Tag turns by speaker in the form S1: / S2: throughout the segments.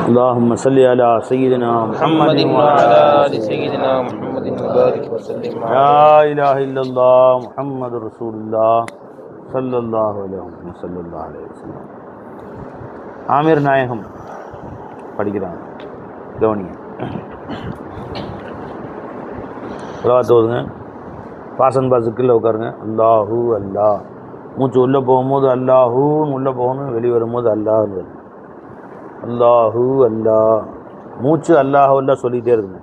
S1: اللهم صل على سيدنا محمد
S2: وعلى آل سيدنا محمد وبارك وسلم.
S1: لا إله إلا الله محمد رسول الله صلى الله عليه وسلم. ஆமீர் நாயகம் படிக்கிறாங்க, கவனிங்க. ஓதுங்க. பாசன் பாசுக்குள்ள உட்காருங்க. அல்லாஹூ அல்லாஹ். மூச்சு உள்ளே போகும்போது அல்லாஹூன்னு உள்ளே போகணும், வெளியே வரும்போது அல்லாஹ்னு வரும். அல்லாஹூ அல்லாஹ். மூச்சு அல்லாஹ் அல்லாஹ் சொல்லிகிட்டே இருக்குங்க.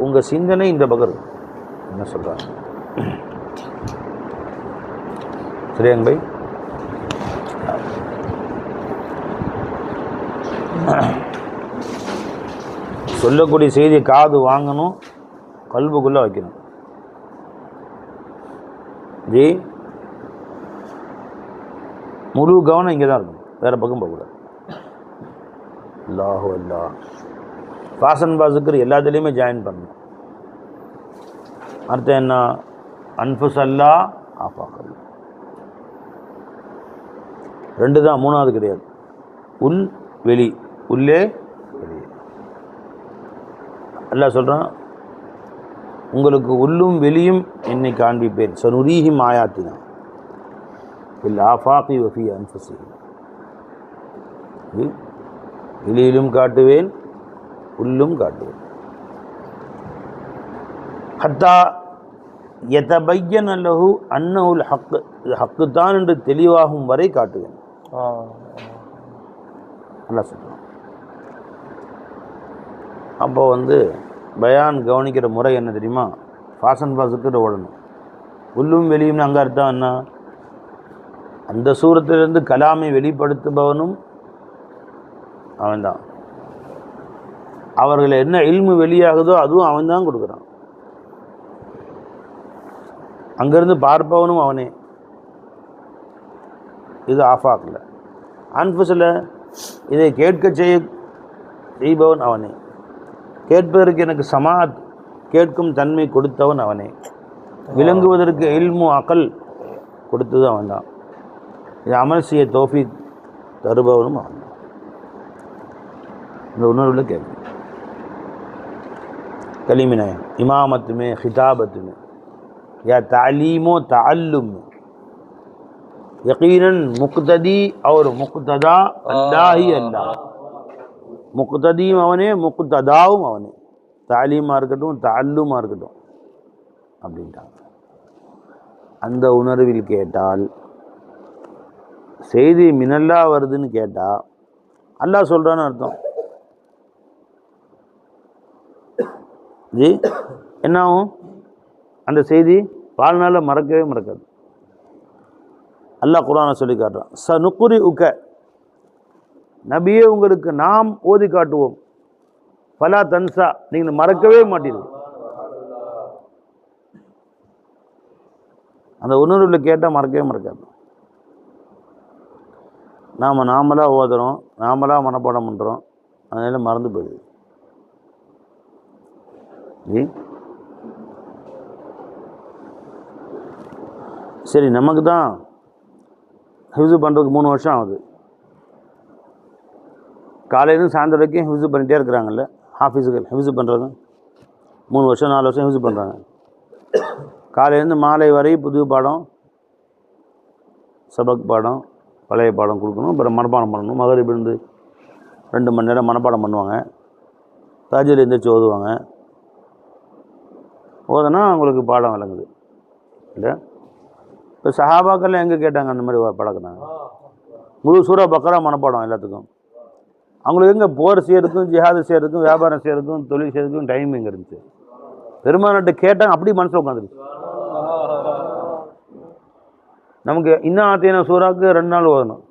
S1: உங்கள் சிந்தனை இந்த பக்கம் இருக்கு. என்ன சொல்கிறாங்க? சரியாங்க பை? சொல்லக்கூடிய செய்தியை காது வாங்கணும், கல்புக்குள்ளே வைக்கணும். ஜி முழு கவனம் இங்கே தான் இருக்கும், வேறு பக்கம் போகக்கூடாது. அல்லாஹு அல்லாஹ். பாசன் பாசுக்கு எல்லாத்துலேயுமே ஜாயின் பண்ணணும். அர்த்தம் என்ன? அன்ஃபுஸ் அல்லா ஆஃபாக்கல். ரெண்டு தான், மூணாவது கிடையாது. உள் வெளி, உள்ளே வெளியே. அல்லாஹ் சொல்கிறான், உங்களுக்கு உள்ளும் வெளியும் என்னை காண்பிப்பேன். சனுரீஹிம் ஆயாத்தினா ஃபில் ஆஃபாகி வஃபி அன்ஃபுஸிஹிம். வெளியிலும் காட்டுவேன், உள்ளும் காட்டுவேன். ஹத்தா யதபய்யன லஹு அன்னஹுல் ஹக். இது ஹக்கு தான் என்று தெளிவாகும் வரை காட்டுவேன். அல்லாஹ் சொல்கிறான். அப்போ பயான் கவனிக்கிற முறை என்ன தெரியுமா? ஃபாசன் பாசுக்கிட்ட ஓடணும். உள்ளும் வெளியும் அங்கே அர்த்தம் என்ன? அந்த சூரத்திலிருந்து கலாமை வெளிப்படுத்துபவனும் அவன்தான். அவர்கள் என்ன இல்மு வெளியாகுதோ அதுவும் அவன் தான் கொடுக்குறான். அங்கேருந்து பார்ப்பவனும் அவனே. இது ஆஃபாக்கில். அன்ஃபுஸில் இதை கேட்க செய்பவன் அவனே. கேட்பதற்கு எனக்கு சமாத், கேட்கும் தன்மை கொடுத்தவன் அவனே. விளங்குவதற்கு இல்மு அகல் கொடுத்தது அவன்தான். இது அமல் செய்ய தௌஃபீக் தருபவனும் அவன் தான். இந்த உணர்வில் கேட்கும். கலிமின இமாமத்து में, खिताबत में या तालीम व ताल्लुम में यकीनन मुक्तदी और मुक्तदा अल्लाह ही अल्लाह. முக்ததியும் அவனே, முக்ததாவும் அவனே. தாலீமாக இருக்கட்டும், தால்லுமாக இருக்கட்டும் அப்படின்ட்டாங்க. அந்த உணர்வில் கேட்டால், செய்தி மினல்லா வருதுன்னு கேட்டால் அல்லாஹ் சொல்கிறான்னு அர்த்தம். ஜி என்ன ஆகும்? அந்த செய்தி வாழ்நாளில் மறக்கவே மறக்காது. அல்லாஹ் குர்ஆனை சொல்லி காட்டுறான். சனுக்குரி உக்க, நபியே உங்களுக்கு நாம் ஓதி காட்டுவோம். ஃபலா தன்சா, நீங்கள் மறக்கவே மாட்டீர்கள். அந்த உணர்வில் கேட்டால் மறக்கவே மறக்காது. நாமளாக ஓதுறோம், நாமளாக மனப்பாடம் பண்ணுறோம், அதனால மறந்து போயிடுது. சரி, நமக்கு தான் ஹிஃப்ஸு பண்ணுறதுக்கு 3 வருஷம் ஆகுது. காலையிலும் சாயந்தரம் வரைக்கும் ஹிஃப்ஸு பண்ணிகிட்டே இருக்கிறாங்கல்ல ஹாஃபிஸுகள். ஹிஃப்ஸு பண்ணுறாங்க 3 வருஷம் 4 வருஷம் ஹிஃப்ஸு பண்ணுறாங்க. காலையிலேருந்து மாலை வரை புது பாடம், சபக் பாடம், பழைய பாடம் கொடுக்கணும். அப்புறம் மனப்பாடம் பண்ணணும். மகரிபிலிருந்து 2 மணி நேரம் மனப்பாடம் பண்ணுவாங்க. தஹஜ்ஜுத் எழுந்திரிச்சு ஓதுவாங்க. ஓதுனா அவங்களுக்கு பாடம் விளங்குது இல்லை? இப்போ சஹாபாக்கள்லாம் எங்கே கேட்டாங்க அந்த மாதிரி பழக்கினாங்க? முழு சூரா பக்கரா மனப்பாடம் எல்லாத்துக்கும். அவங்களுக்கு எங்கே போர் செய்யறதுக்கும், ஜிஹாது செய்யறதுக்கும், வியாபாரம் செய்யறதுக்கும், தொழில் செய்யறதுக்கும் டைம் எங்கே இருந்துச்சு? பெருமானாட்ட கேட்டாங்க, அப்படி மனசில் உட்காந்துருச்சு. நமக்கு இன்னும் ஆத்தியான சூறாவுக்கு 2 நாள் ஓதணும்.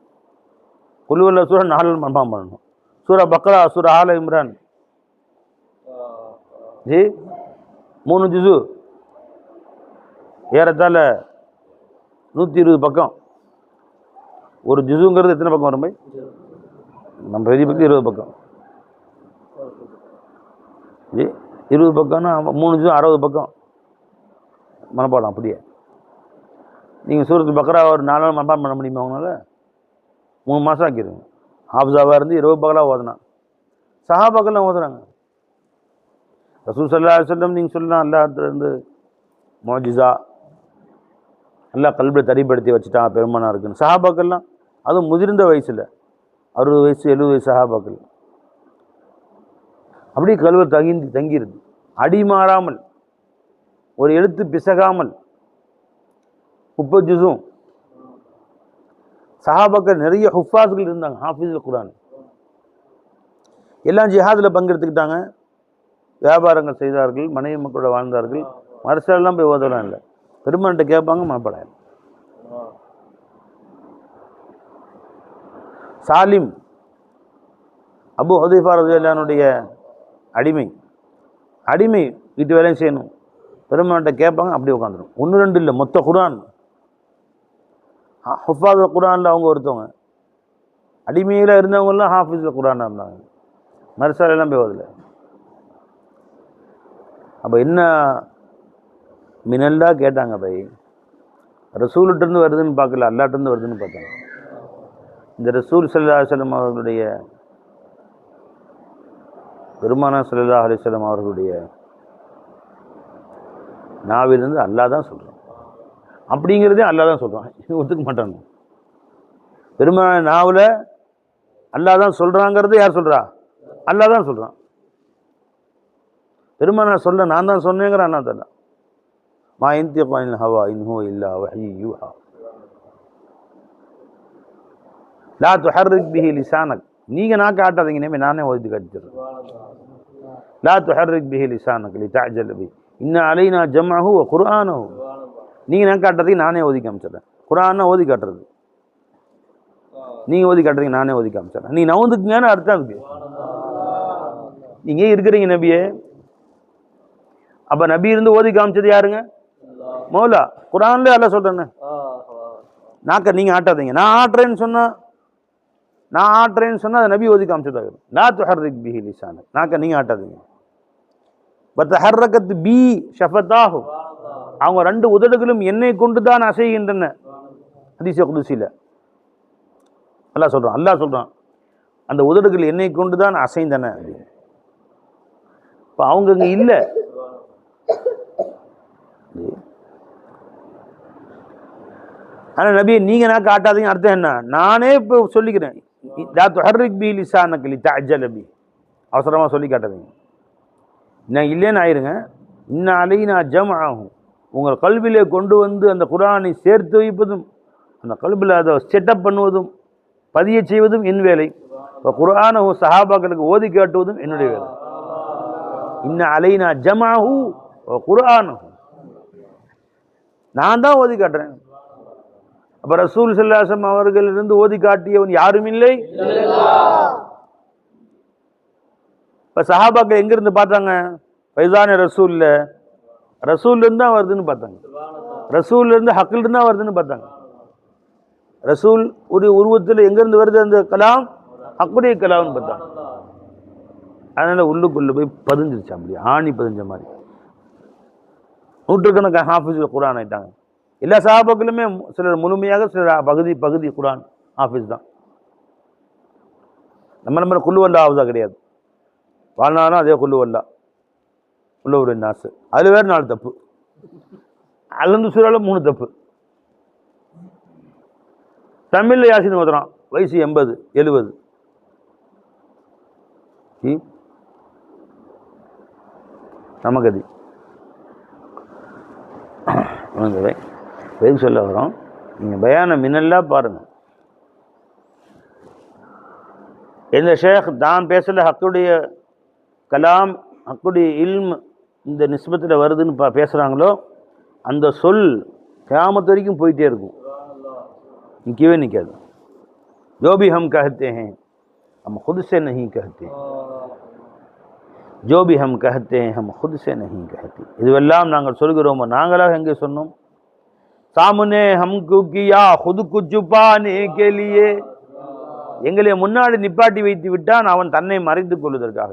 S1: குல்லுவல்ல சூறா 4 நாள் மனப்பாடம் பண்ணணும். சூரா பக்ரா, சூரா ஆல இம்ரான் ஜி 3 ஜுசு, ஏறத்தாழ 120 பக்கம். ஒரு ஜுசுங்கிறது எத்தனை பக்கம் வரும் பை? நம்ம பெரிய பக்கம் 20 பக்கம். ஜி 20 பக்கம்னா 3 ஜுசு 60 பக்கம் மனப்பாடம். அப்படியே நீங்கள் சூரத்து பக்ரா ஒரு 4 நாள் மனப்பாடம் பண்ண முடியுமா? அவங்களால 3 மாதம் ஆக்கிடுங்க. ஹாஃபிஸாவாக இருந்து இரவு பகலாக ஓதுனான். சஹாபாக்கள்லாம் ஓதுறாங்க. ரசூல் ஸல்லல்லாஹு அலைஹி வஸல்லம் நீங்கள் சொல்லலாம் அல்லாஹ்விடருந்து முஅஜிஸா, அல்லாஹ் கல்பில் தரிப்படுத்தி வச்சுட்டான் பெருமானா இருக்குன்னு. சஹாபாக்கள்லாம் அதுவும் முதிர்ந்த வயசில் 60 வயசு 70 வயசு சஹாபாக்கள் அப்படியே கல்வி தங்கிருது. அடி மாறாமல், ஒரு எழுத்து பிசகாமல் 30 ஜுஸும். சஹாபாக்கள் நிறைய ஹுஃபாஸ்கள் இருந்தாங்க, ஹாஃபிஸுல் குர்ஆன். எல்லாம் ஜிஹாதில் பங்கெடுத்துக்கிட்டாங்க, வியாபாரங்கள் செய்தார்கள், மனைவி மக்களோட வாழ்ந்தார்கள். மரசெல்லாம் போய் ஓதலாம் இல்லை, பெருமான்கிட்ட கேட்பாங்க, மனப்படாது. சாலிம் அபு ஹுதைஃபா ரலியல்லாஹுடைய அடிமை வீட்டு வேலையும் செய்யணும், பெருமான்கிட்ட கேட்பாங்க, அப்படியே உட்காந்துடும். 1 2 இல்லை, மொத்த குர்ஆன் ஹுஃபாஸுல் குர்ஆனில் அவங்க ஒருத்தவங்க. அடிமையில் இருந்தவங்கெல்லாம் ஹாஃபிஸுல் குர்ஆனாக இருந்தாங்க, மரசாலெல்லாம் போய் ஓதல. அப்போ என்ன மினல்லா கேட்டாங்க பை, ரசூல்கிட்டருந்து வருதுன்னு பார்க்கல, அல்லாஹ்கிட்டருந்து வருதுன்னு பார்த்தாங்க. இந்த ரசூல் ஸல்லல்லாஹு அலைஹி வஸல்லம் அவர்களுடைய, பெருமானார் ஸல்லல்லாஹு அலைஹி வஸல்லம் அவர்களுடைய நாவிலிருந்து அல்லாஹ் தான் சொல்கிறான் அப்படிங்கிறதே அல்லாஹ் தான் சொல்கிறான், ஒத்துக்க மாட்டாங்க. பெருமான நாவில் அல்லாஹ் தான் சொல்கிறாங்கிறது யார் சொல்கிறா? அல்லாஹ் தான் சொல்கிறான். பெருமானார் சொல்ல நான் தான் சொன்னேங்கிற அண்ணா தரலாம். மா யன்திகு அனில் ஹவா இன் ஹுவ இல்லா வஹ்யு யூஹா லா துஹர்ரிக் பிஹி லிசானக். நீங்கள் நான் காட்டாதீங்க, நானே ஓதி காட்டிடுறேன். லா துஹர்ரிக் பிஹி லிசானக் லிதஅஜல பிஹி இன்ன அலைனா ஜம்அஹு வ குர்ஆனஹு. நீங்கள் நான் காட்டுறதுக்கு நானே ஓதி காமிச்சிடுறேன். குர்ஆனை ஓதி காட்டுறது, நீங்கள் ஓதி காட்டுறதுக்கு நானே ஓதி காமிச்சிடுறேன். நீ நவுந்துக்குங்கன்னு அர்த்தம் இருக்கு. நீங்கள் இருக்கிறீங்க நபியே, அப்போ நபி இருந்து ஓதி காமிச்சது யாருங்க? மௌலா. குர்ஆன்ல அல்லாஹ் சொல்கிறேன்னு நாக்க நீங்கள் ஆட்டாதீங்க. நான் ஆட்டுறேன்னு சொன்னால் அதை நபி ஓதி காமிச்சதாக. லா துஹர்ரிக் பிஹி லிசானக், நாக்க நீங்கள் ஆட்டாதீங்க. வதஹர்ரகத் பி ஷஃபதாஹு, அவங்க 2 உதடுகளும் என்னை கொண்டு தான் அசைகின்றன. ஹதீஸ் குதுஸில அல்லாஹ் சொல்கிறான் அந்த உதடுகள் என்னை கொண்டு தான் அசைந்தன. இப்போ அவங்க இங்கே இல்லை. ஆனால் நபியை நீங்கள் நான் காட்டாதீங்க அர்த்தம் என்ன? நானே இப்போ சொல்லிக்கிறேன். லா துஹர்ரிக் பிஹி லிசானக் லிதஅஜல பிஹி, அவசரமாக சொல்லி காட்டாதீங்க. நான் இல்லைன்னு ஆயிருங்க. இன்ன அலைனா ஜம்அஹு, உங்கள் கல்விலே கொண்டு வந்து அந்த குர்ஆனை சேர்த்து வைப்பதும், அந்த கல்வியில் அதை செட்டப் பண்ணுவதும், பதிய செய்வதும் என் வேலை. இப்போ குர்ஆனஹு சஹாபாக்களுக்கு ஓதி காட்டுவதும் என்னுடைய வேலை. இன்ன அலைனா ஜம்அஹு வ குர்ஆனஹு, நான் தான் ஓதி காட்டுறேன். அப்போ ரசூல் ஸல்லல்லாஹு அலைஹி வஸல்லம் அவர்களிலிருந்து ஓதி காட்டியவன் யாரும் இல்லை. இப்போ சஹாபாக்கள் எங்கிருந்து பார்த்தாங்க? ஃபைசான ரசூல்லேருந்து தான் வருதுன்னு பார்த்தாங்க. ரசூல்லேருந்து ஹக்கிலிருந்து தான் வருதுன்னு பார்த்தாங்க. ரசூல் ஒரு உருவத்தில் எங்கேருந்து வருது அந்த கலாம்? ஹக்குடைய கலாம்னு பார்த்தாங்க. அதனால் உள்ளுக்குள்ளே போய் பதிஞ்சிருச்சு, அப்படி ஆணி பதிஞ்ச மாதிரி. நூற்றுக்கணக்கான ஹாஃபிஸுல் குர்ஆன் ஆயிட்டாங்க. எல்லா சஹாபாக்களுமே சிலர் முழுமையாக, சிலர் பகுதி குர்ஆன் ஹாஃபிஸ் தான். நம்ம குல்லுவல்லா ஹாஃபிஸா கிடையாது. வாழ்நாளும் அதே குல்லுவல்லா உள்ளவரு நாசு, அதில் வேறு 4 தப்பு, அதுலேருந்து சூறால 3 தப்பு. தமிழில் யாசின் ஓதுறான், வயசு 80 70. நமக்கதி எதுக்கு சொல்ல வரோம்? நீங்கள் பயான மின்னல்லாம் பாருங்கள். எந்த ஷேக் தான் பேசல ஹக்குடைய கலாம், ஹக்குடைய இல்ம் இந்த நிஸ்பத்தில் வருதுன்னு பேசுகிறாங்களோ, அந்த சொல் கியாமத் வரைக்கும் போயிட்டே இருக்கும், நிற்கவே நிற்காது. जो भी हम कहते हैं हम खुद से नहीं कहते, जो भी हम कहते हैं हम खुद से नहीं कहते. இதுவெல்லாம் நாங்கள் சொல்கிறோமோ, நாங்களாக எங்கே சொன்னோம்? सामने हमको किया खुद को छुपाने के लिए, எங்களை முன்னாடி நிப்பாட்டி வைத்து விட்டான், அவன் தன்னை மறைத்துக் கொள்வதற்காக.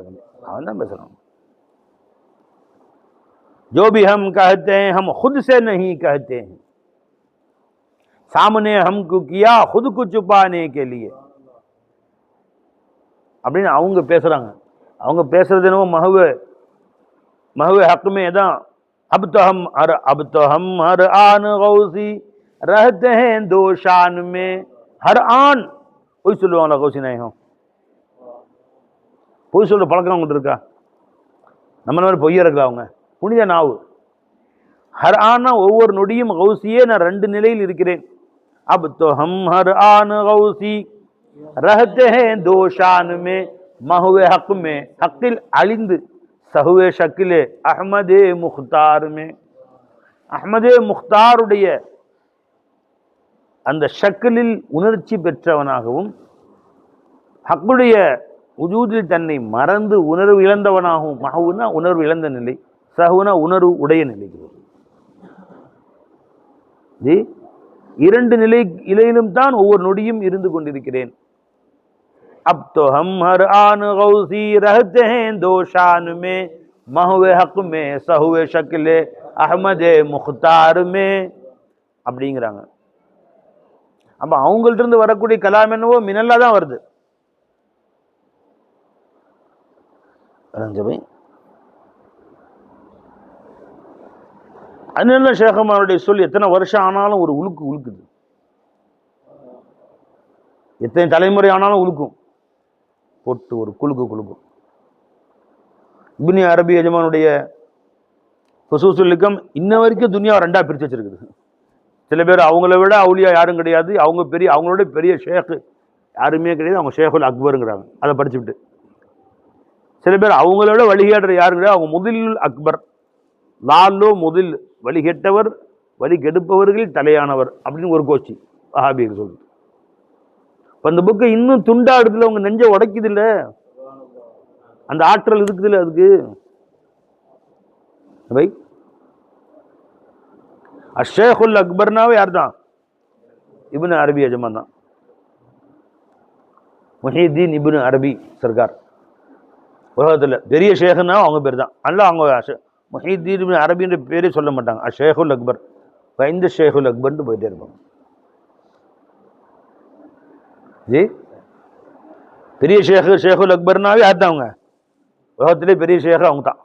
S1: அவன் தான் பேசுறான். जो भी हम कहते हैं हम खुद से नहीं कहते हैं, सामने हमको किया खुद को छुपाने के लिए. அப்படின்னு அவங்க பேசுகிறாங்க. அவங்க பேசுறது என்னவோ மஹவே ஹக்குமே தான். अब तो हम हर आन गौसी रहते हैं दो शान में हर आन. பொய் சொல்லுவாங்களா கௌசி நாயகம்? பொய் சொல்ற பழக்கம் அவங்கள்ட்ட இருக்கா? நம்மள மாதிரி பொய்யா இருக்கா அவங்க? புனித நாவு. ஹர் ஆனா ஒவ்வொரு நொடியும் கௌசியே நான் 2 நிலையில் இருக்கிறேன். अब तो हम हर आन गौसी रहते हैं दो शान में महवे हक में हकिल अलिंद சஹுவே ஷக்கிலே அஹ்மதே முக்தாருமே. அஹ்மதே முக்தாருடைய அந்த ஷக்கிலில் உணர்ச்சி பெற்றவனாகவும் ஹக்குடைய உஜூதில் தன்னை மறந்து உணர்வு இழந்தவனாகவும், மஹவுனா உணர்வு இழந்த நிலை, சஹுனா உணர்வு உடைய நிலை. ஜி 2 நிலையிலும் தான் ஒவ்வொரு நொடியும் இருந்து கொண்டிருக்கிறேன். अब तो हम हर आन गौसी रहते हैं दो शान में महवे हक में सहुवे शक्ले अहमदे मुख्तार में அப்படிங்கிறாங்க. அப்ப அவங்கள்ட்ட இருந்து வரக்கூடிய கலாம் என்னவோ மினல்லா தான் வருது. அதனால ஷேഖமாருடைய சொல் எத்தனை வருஷம் ஆனாலும் ஒரு உழுக்குது. எத்தனை தலைமுறை ஆனாலும் உழுக்கும். போட்டு ஒரு குலுக்கும். இப்னு அரபி எஜமானுடைய ஃபுசூஸுல் ஹிகம் இன்ன வரைக்கும் துனியாவை 2ஆ பிரித்து வச்சிருக்குது. சில பேர் அவங்கள விட அவுலியா யாரும் கிடையாது, அவங்களோட பெரிய ஷேக் யாருமே கிடையாது, அவங்க ஷேகுல் அக்பருங்கிறாங்க. அதை படிச்சுட்டு சில பேர் அவங்கள விட வழிகேடுற யாரும் கிடையாது, அவங்க முதில் அக்பர், லாலோ முதில், வழிகெட்டவர், வழி கெடுப்பவர்கள் தலையானவர் அப்படின்னு ஒரு கோஷ்டி வஹாபிகள் சொல்லுது. அந்த புக்கை இன்னும் துண்டா இடத்துல அவங்க நெஞ்ச உடைக்குது இல்ல, அந்த ஆற்றல் இருக்குது இல்ல அதுக்கு. அஷேகுல் அக்பர்னாவே யார் தான்? இப்னு அரபி எஜமான் தான். முஹிதீன் இப்னு அரபி சர்கார். உலகத்தில் பெரிய ஷேகுன்னா அவங்க பேர் தான். அல்ல அவங்க முஹிதீன் இப்னு அரபின்ற பேரே சொல்ல மாட்டாங்க. அஷேகுல் அக்பர், இந்த ஷேகுல் அக்பர்னு போயிட்டே இருப்பாங்க. ஜி பெரிய ஷேகுல் அக்பர்னாவே யார் தான்? அவங்க உலகத்திலே பெரிய ஷேக் அவங்க தான்.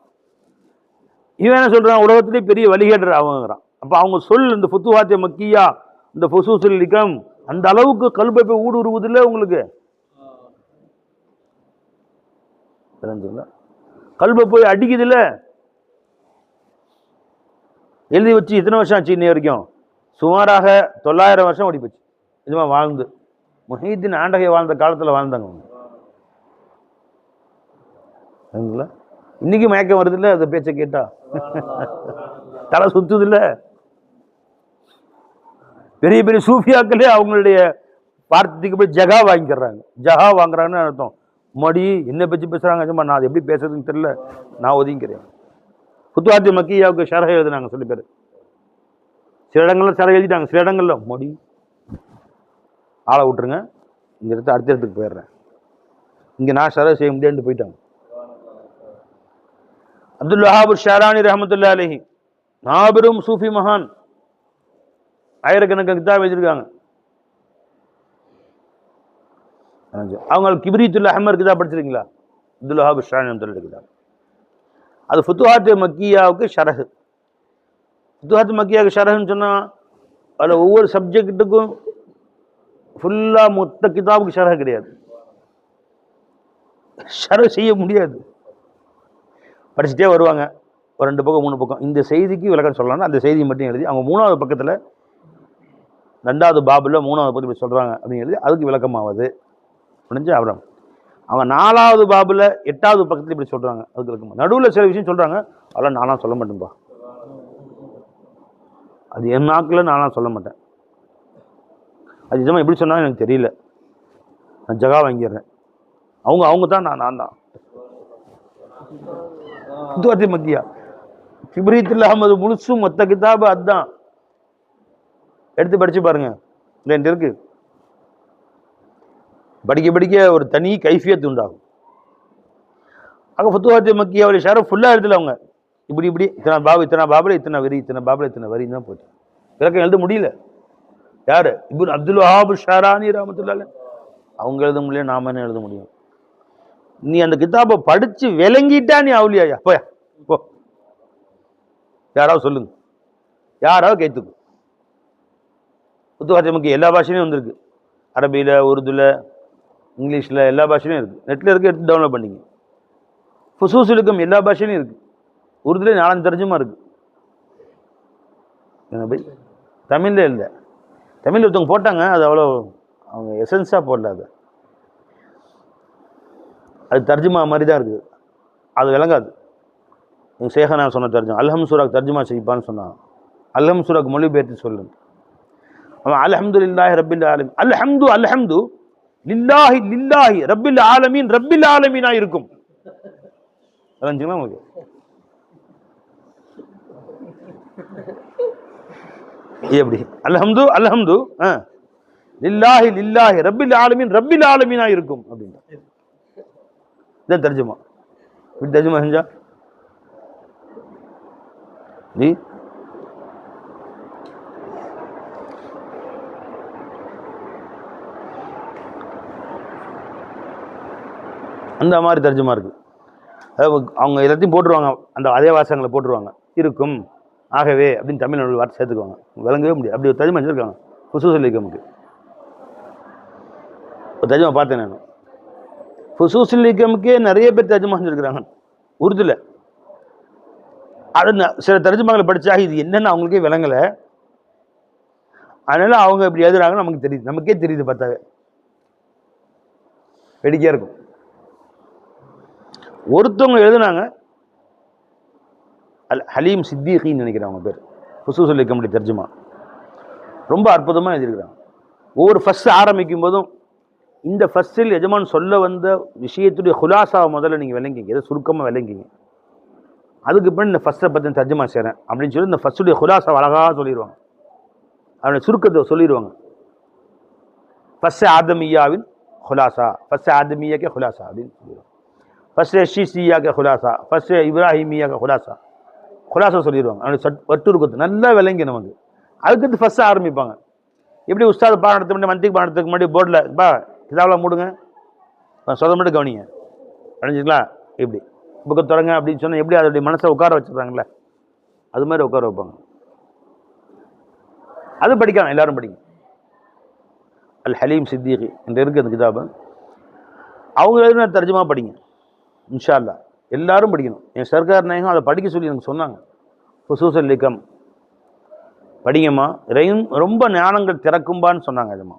S1: இவன் என்ன சொல்றான்? உலகத்திலே பெரிய வழிகேடர் அவங்கிறான். அப்ப அவங்க சொல் இந்த ஃபுத்துஹாத்தே மக்கியா, இந்த ஃபுசூஸுல் ஹிகம் அந்த அளவுக்கு கல்பை போய் ஊடுருவுது இல்லை உங்களுக்கு? கல்பை போய் அடிக்குது இல்ல? எழுதி வச்சு இத்தனை வருஷம் ஆச்சு, இன்னை வரைக்கும் சுமாராக 900 வருஷம் ஓடி போச்சு. இதுமா வாழ்ந்து முஹீதீன் ஆண்டகை வாழ்ந்த காலத்தில் வாழ்ந்தாங்க. இன்னைக்கு மயக்கம் வருது இல்லை? அந்த பேச்சை கேட்டா தலை சுத்துது இல்ல? பெரிய பெரிய சூஃபியாக்களே அவங்களுடைய வார்த்தைக்கு போய் ஜகா வாங்கிக்கிறாங்க. ஜகா வாங்குறாங்கன்னு அர்த்தம். மடி என்ன பேச்சு பேசுறாங்க, நான் அது எப்படி பேசுறதுன்னு தெரியல, நான் ஒதுங்கிறேன். ஃபுத்துஹாத்தே மக்கியாவுக்கு ஷரஹ் எழுதுனாங்க சில பேர். சில இடங்கள்ல ஷரஹ் எழுதிட்டாங்க, சில இடங்கள்ல மடி ஆளை விட்டுருங்க, இந்த இடத்த அடுத்த இடத்துக்கு போயிடுறேன், இங்கே நான் ஷரஹ் செய்ய முடியாதுன்னு போயிட்டாங்க. அப்துல் வஹாப் ஷாரானி ரஹமத்துல்லாஹி அலைஹி மாபெரும் சூஃபி மகான், ஆயிரக்கணக்கான கிதாப் எழுதியிருக்காங்க. அவங்க கிப்ரீத்துல் அஹ்மர் கிதாப் படிச்சிருக்கீங்களா? அப்துல் வஹாப் ஷாரானி ரஹமத்துல்லாஹி கிதாப். அது ஃபுத்துஹாத்தே மக்கியாவுக்கு ஷரஹ். ஃபுத்துஹாத்தே மக்கியாவுக்கு ஷரஹ்னு சொன்னால் அதில் ஒவ்வொரு சப்ஜெக்ட்டுக்கும் ஃபுல்லாக மொத்த கிதாபுக்கு ஷரஹ் கிடையாது, ஷரஹ் செய்ய முடியாது. படிச்சுட்டே வருவாங்க, ஒரு 2 பக்கம் 3 பக்கம், இந்த செய்திக்கு விளக்கம் சொல்லலாம்னா அந்த செய்தியை மட்டும் எழுதி அவங்க 3வது பக்கத்தில் 2வது பாபில் 3வது பக்கம் இப்படி சொல்கிறாங்க அப்படின்னு எழுதி அதுக்கு விளக்கமாவது முடிஞ்சு. அப்புறம் அவங்க 4வது பாபில் 8வது பக்கத்தில் இப்படி சொல்கிறாங்க, அதுக்கு விளக்கமாக. நடுவில் சில விஷயம் சொல்கிறாங்க, அதெல்லாம் நானாக சொல்ல மாட்டேன்பா, அது என் நாக்கில் நானாக சொல்ல மாட்டேன், அது நிஜமாக எப்படி சொன்னாலும் எனக்கு தெரியல, நான் ஜகா வாங்கிடுறேன், அவங்க தான் நான் தான். ஃபுத்துஹாத்தே மக்கியா கிப்ரீத்துல் அஹ்மது முழுசும் மொத்த கிதாபு அதுதான். எடுத்து படிச்சு பாருங்க, என்கிட்ட இருக்கு. படிக்க படிக்க ஒரு தனி கைஃபியத் உண்டாகும். ஆக ஃபுத்துஹாத்தே மக்கியாவுடைய ஷரஹ் ஃபுல்லாக எழுதல அவங்க. இப்படி இத்தனை பாபில் இத்தனை வரி, இத்தனை பாபில் இத்தனை வரி தான் போச்சு. விளக்கம் எழுத முடியல. யாரு? இப்னு அப்துல் வஹாப் ஷாரானி ரஹ்மத்துல்லாஹி அலைஹி. அவங்க எழுத முடியல, நாம என்ன எழுத முடியும்? நீ அந்த கிதாபை படிச்சு விளங்கிட்டா நீ அவுலியாயா போயா போ. யாராவது சொல்லுங்க, யாராவது கேத்துக்கும். புத்துவாச்சமுக்கு எல்லா பாஷையிலும் வந்திருக்கு. அரபியில், உருதுல, இங்கிலீஷில் எல்லா பாஷையிலும் இருக்குது. நெட்டில் இருக்குது, எடுத்து டவுன்லோட் பண்ணிங்க. ஃபுசூஸுலுக்கும் எல்லா பாஷையிலும் இருக்குது. உருதுல 4 தர்ஜுமா இருக்குது. என்ன பை தமிழில் இல்லை. தமிழ் ஒருத்தவங்க போட்டாங்க, அது அவ்வளோ அவங்க எசன்ஸாக போடல. அது தர்ஜுமா மாதிரி தான் இருக்குது, அது விளங்காது. எங்கள் சேகனா சொன்ன தர்ஜுமா அல்ஹம் சூராக்கு தர்ஜுமா செய்ப்பான்னு சொன்னான். அல்ஹம் சூராக்கு மொழிபெயர்த்து சொல்லுங்க. அவன் அல்ஹம்துலில்லாஹி ரப்பில் ஆலமீன், அல்ஹம்து லில்லாஹி லில்லாஹி ரப்பில் ஆலமீன் ரப்பில் ஆலமீனா இருக்கும். உங்களுக்கு எப்படி அல்ஹம்து லில்லாஹி லில்லாஹி ரப்பில் ஆலமீன் ரப்பில் ஆலமீனா இருக்கும் அப்படின்னா இதான் தர்ஜுமா. இப்படி தர்ஜுமா செஞ்சா நீ அந்த மாதிரி தர்ஜுமா இருக்கு. அவங்க எல்லாத்தையும் போட்டுருவாங்க, அந்த அதே வாசகங்களை போட்டுருவாங்க. இருக்கும், ஆகவே அப்படின்னு தமிழ் வார்த்தை சேர்த்துக்குவாங்க, விளங்கவே முடியாது. அப்படி ஒரு தர்ஜுமா செஞ்சுருக்காங்க ஃபுசூஸுல் ஹிகமுக்கு. ஒரு தர்ஜுமா பார்த்தேன் நான். ஃபுசூஸுல் ஹிகமுக்கே நிறைய பேர் தர்ஜுமா செஞ்சுருக்கிறாங்க உருதுல. அது சில தர்ஜுமாக்களை படித்தா இது என்னென்னு அவங்களுக்கே விளங்கலை. அதனால அவங்க இப்படி எழுதுறாங்கன்னு நமக்கு தெரியுது, நமக்கே தெரியுது. பார்த்தாவே வேடிக்கையாக இருக்கும். ஒருத்தவங்க எழுதுனாங்க, ஹலீம் சித்திகின்னு நினைக்கிறேன் அவங்க பேர். ஃபுசூஸுல் ஹிகமுடைய தர்ஜுமா ரொம்ப அற்புதமாக எழுதியிருக்கிறாங்க. ஒவ்வொரு ஃபஸ்ட் ஆரம்பிக்கும் போதும் இந்த ஃபஸ்ட்டில் எஜமான் சொல்ல வந்த விஷயத்துடைய குலாசாவை முதல்ல நீங்கள் விளங்கிங்க, எதை சுருக்கமாக விளங்கிங்க. அதுக்கு பின்னாடி இந்த ஃபஸ்ட்டை பற்றி தர்ஜுமா செய்கிறேன் அப்படின்னு சொல்லி இந்த ஃபஸ்ட்டுடைய குலாசாவை அழகாக சொல்லிடுவாங்க, அவனுடைய சுருக்கத்தை சொல்லிடுவாங்க. ஃபஸ்ட் ஆதமியாவின் குலாசா, ஃபஸ்ட் ஆதமியாக்கே குலாசா அப்படின்னு சொல்லிடுவாங்க. ஃபஸ்ட் ஷீசியாக்க குலாசா, ஃபஸ்ட் இப்ராஹிமியாக்க குலாசா, குலாசா சொல்லிடுவாங்க. அவனுடைய வட்டுருக்கத்தை நல்லா விளங்கி நமக்கு. அதுக்கு ஃபஸ்ட்டு ஆரம்பிப்பாங்க. எப்படி உஸ்தாத் பாடத்துக்கு முன்னாடி மந்திக்கு பாடத்துக்கு முன்னாடி போர்டில் பா கிதாபில் மூடுங்க, சொத மட்டும் கவனிங்க அடைஞ்சிங்களா, எப்படி புக்கை தொடங்க அப்படின்னு சொன்னால் எப்படி அதோடைய மனசை உட்கார வச்சுருக்காங்களே அது மாதிரி உட்கார வைப்பாங்க. அது படிக்கலாம், எல்லாரும் படிங்க. அல் ஹலீம் சித்திகி என்று இருக்குது அந்த கிதாபு. அவங்க எழுதின தர்ஜுமா படிங்க இன்ஷா அல்லாஹ். எல்லாரும் படிக்கணும். என் சர்க்கார் நாயகம் அதை படிக்க சொல்லி எனக்கு சொன்னாங்க. ஃபுசூஸுல் ஹிகம் படிங்கம்மா, ரொம்ப ஞானங்கள் திறக்கும்பான்னு சொன்னாங்க எஜமா.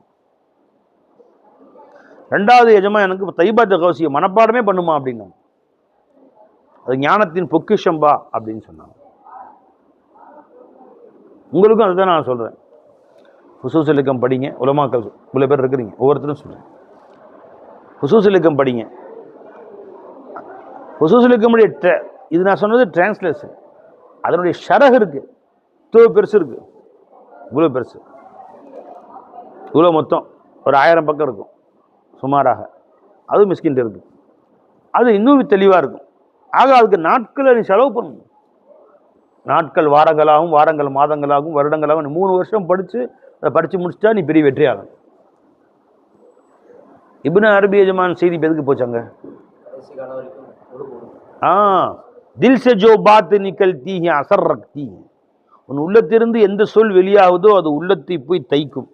S1: ரெண்டாவது எஜமா எனக்கு தைபாத் கௌசிய மனப்பாடமே பண்ணுமா அப்படின்னாங்க. அது ஞானத்தின் பொக்கிஷம்பா அப்படின்னு சொன்னாங்க. உங்களுக்கும் அதுதான் நான் சொல்கிறேன். ஃபுசூஸுல் ஹிகம் படிங்க. உலமாக்கள் இவ்வளோ பேர் இருக்கிறீங்க, ஒவ்வொருத்தரும் சொல்கிறேன். ஃபுசூஸுல் ஹிகம் படிங்க. ஃபுசூஸுல் ஹிகமுடைய இது நான் சொன்னது டிரான்ஸ்லேஷன். அதனுடைய ஷரஹ் இருக்குது, இவ்வளோ பெருசு இருக்குது, இவ்வளோ பெருசு, இவ்வளோ மொத்தம் ஒரு 1000 பக்கம் இருக்கும் சுமாராக. அதுவும் மிஸ்கின்ட்டு இருக்குது. அது இன்னும் தெளிவாக இருக்கும். ஆக அதுக்கு நாட்களை நீ செலவு பண்ணணும். நாட்கள் வாரங்களாகவும், வாரங்கள் மாதங்களாகவும், வருடங்களாகவும், நீ 3 வருஷம் படித்து அதை படித்து முடிச்சிட்டா நீ பெரிய வெற்றி ஆகும். இப்னு அரபி எஜமான் செய்தி எதுக்கு போச்சாங்க? தில் சே ஜோ பாத் நிகல்தி ஹை அசர் ரக்தி. உன் உள்ளத்திலிருந்து எந்த சொல் வெளியாகுதோ அது உள்ளத்தை போய் தைக்கும்.